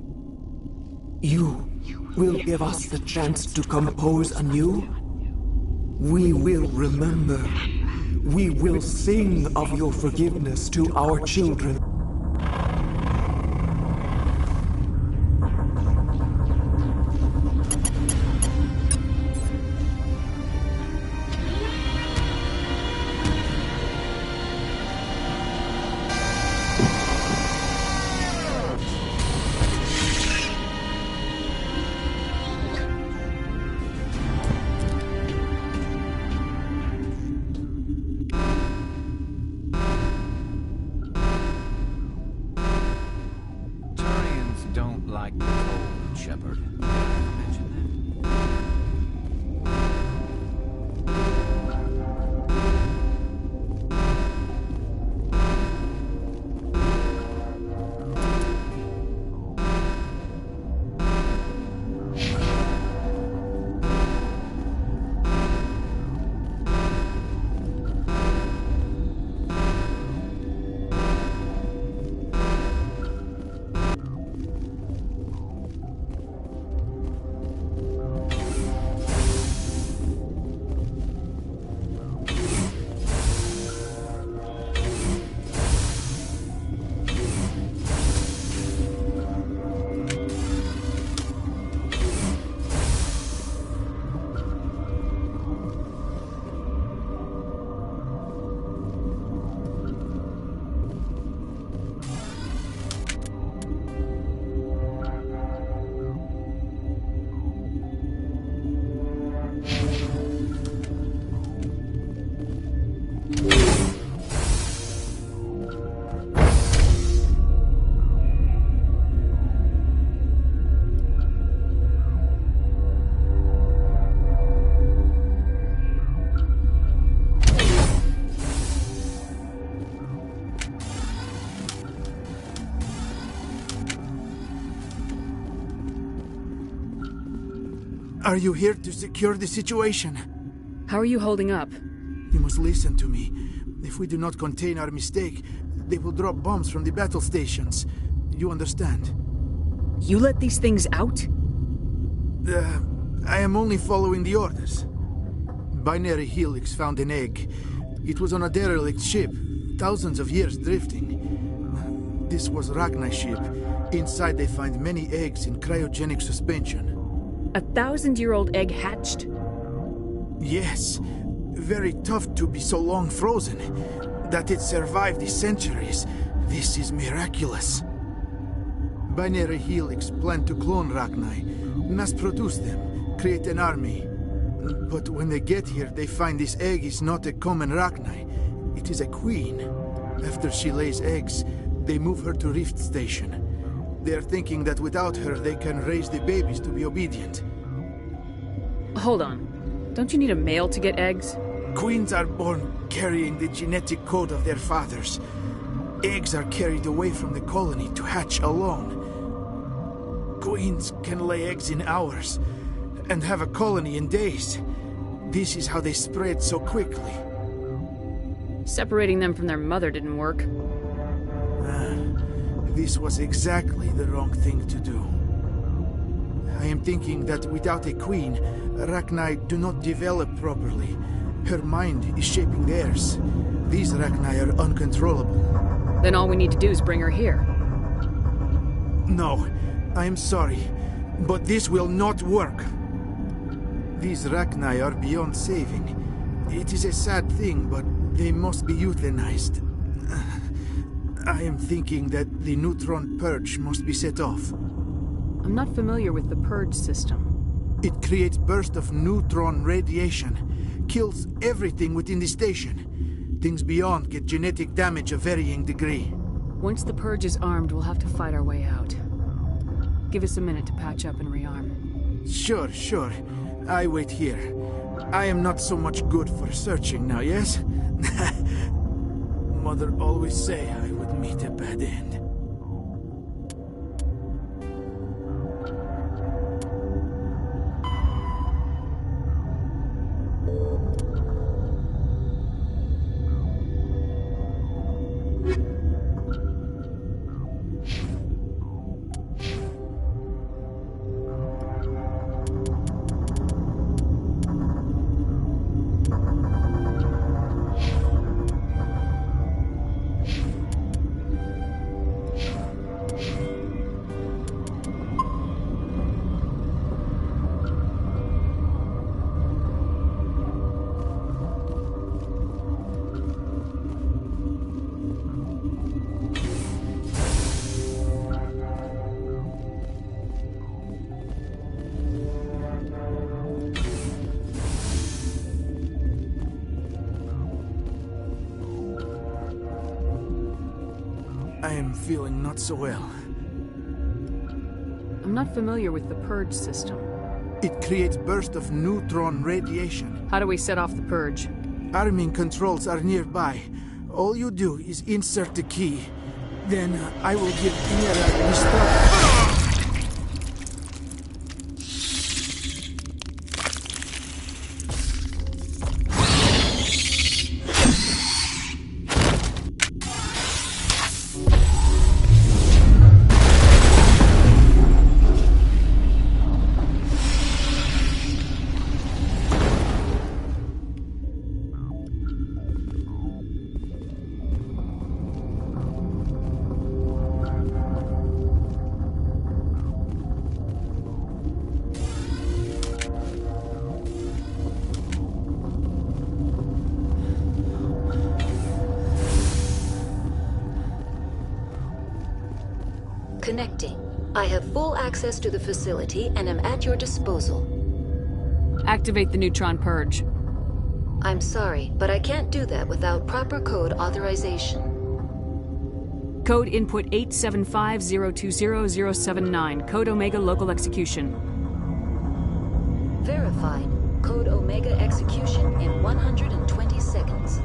You will give us the chance to compose anew? We will remember. We will sing of your forgiveness to our children. Are you here to secure the situation? How are you holding up? You must listen to me. If we do not contain our mistake, they will drop bombs from the battle stations. You understand? You let these things out? I am only following the orders. Binary Helix found an egg. It was on a derelict ship, thousands of years drifting. This was Ragnar's ship. Inside they find many eggs in cryogenic suspension. A 1,000-year-old egg hatched? Yes. Very tough to be so long frozen. That it survived the centuries. This is miraculous. Binary Helix planned to clone Ragnar, mass-produce them, create an army. But when they get here, they find this egg is not a common Ragnar. It is a queen. After she lays eggs, they move her to Rift Station. They are thinking that without her, they can raise the babies to be obedient. Hold on. Don't you need a male to get eggs? Queens are born carrying the genetic code of their fathers. Eggs are carried away from the colony to hatch alone. Queens can lay eggs in hours and have a colony in days. This is how they spread so quickly. Separating them from their mother didn't work. This was exactly the wrong thing to do. I am thinking that without a queen, Rachni do not develop properly. Her mind is shaping theirs. These Rachni are uncontrollable. Then all we need to do is bring her here. No, I am sorry, but this will not work. These Rachni are beyond saving. It is a sad thing, but they must be euthanized. I am thinking that the neutron purge must be set off. I'm not familiar with the purge system. It creates bursts of neutron radiation, kills everything within the station. Things beyond get genetic damage of varying degree. Once the purge is armed, we'll have to fight our way out. Give us a minute to patch up and rearm. Sure. I wait here. I am not so much good for searching now, yes? Mother always say I would meet a bad end. I am feeling not so well. I'm not familiar with the purge system. It creates bursts of neutron radiation. How do we set off the purge? Arming controls are nearby. All you do is insert the key. Then I will give Mira the start. Connecting. I have full access to the facility and am at your disposal. Activate the neutron purge. I'm sorry, but I can't do that without proper code authorization. Code input 875020079. Code Omega local execution. Verified. Code Omega execution in 120 seconds.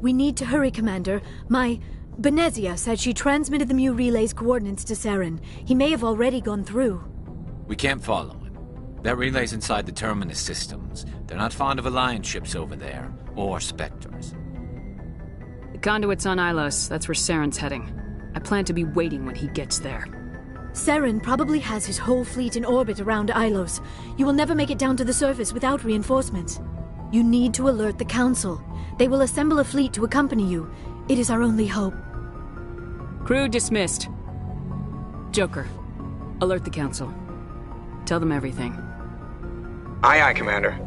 We need to hurry, Commander. My Benezia said she transmitted the Mu relay's coordinates to Saren. He may have already gone through. We can't follow him. That relay's inside the Terminus systems. They're not fond of Alliance ships over there, or Spectres. The conduit's on Ilos. That's where Saren's heading. I plan to be waiting when he gets there. Saren probably has his whole fleet in orbit around Ilos. You will never make it down to the surface without reinforcements. You need to alert the Council. They will assemble a fleet to accompany you. It is our only hope. Crew dismissed. Joker, alert the Council. Tell them everything. Aye, aye, Commander.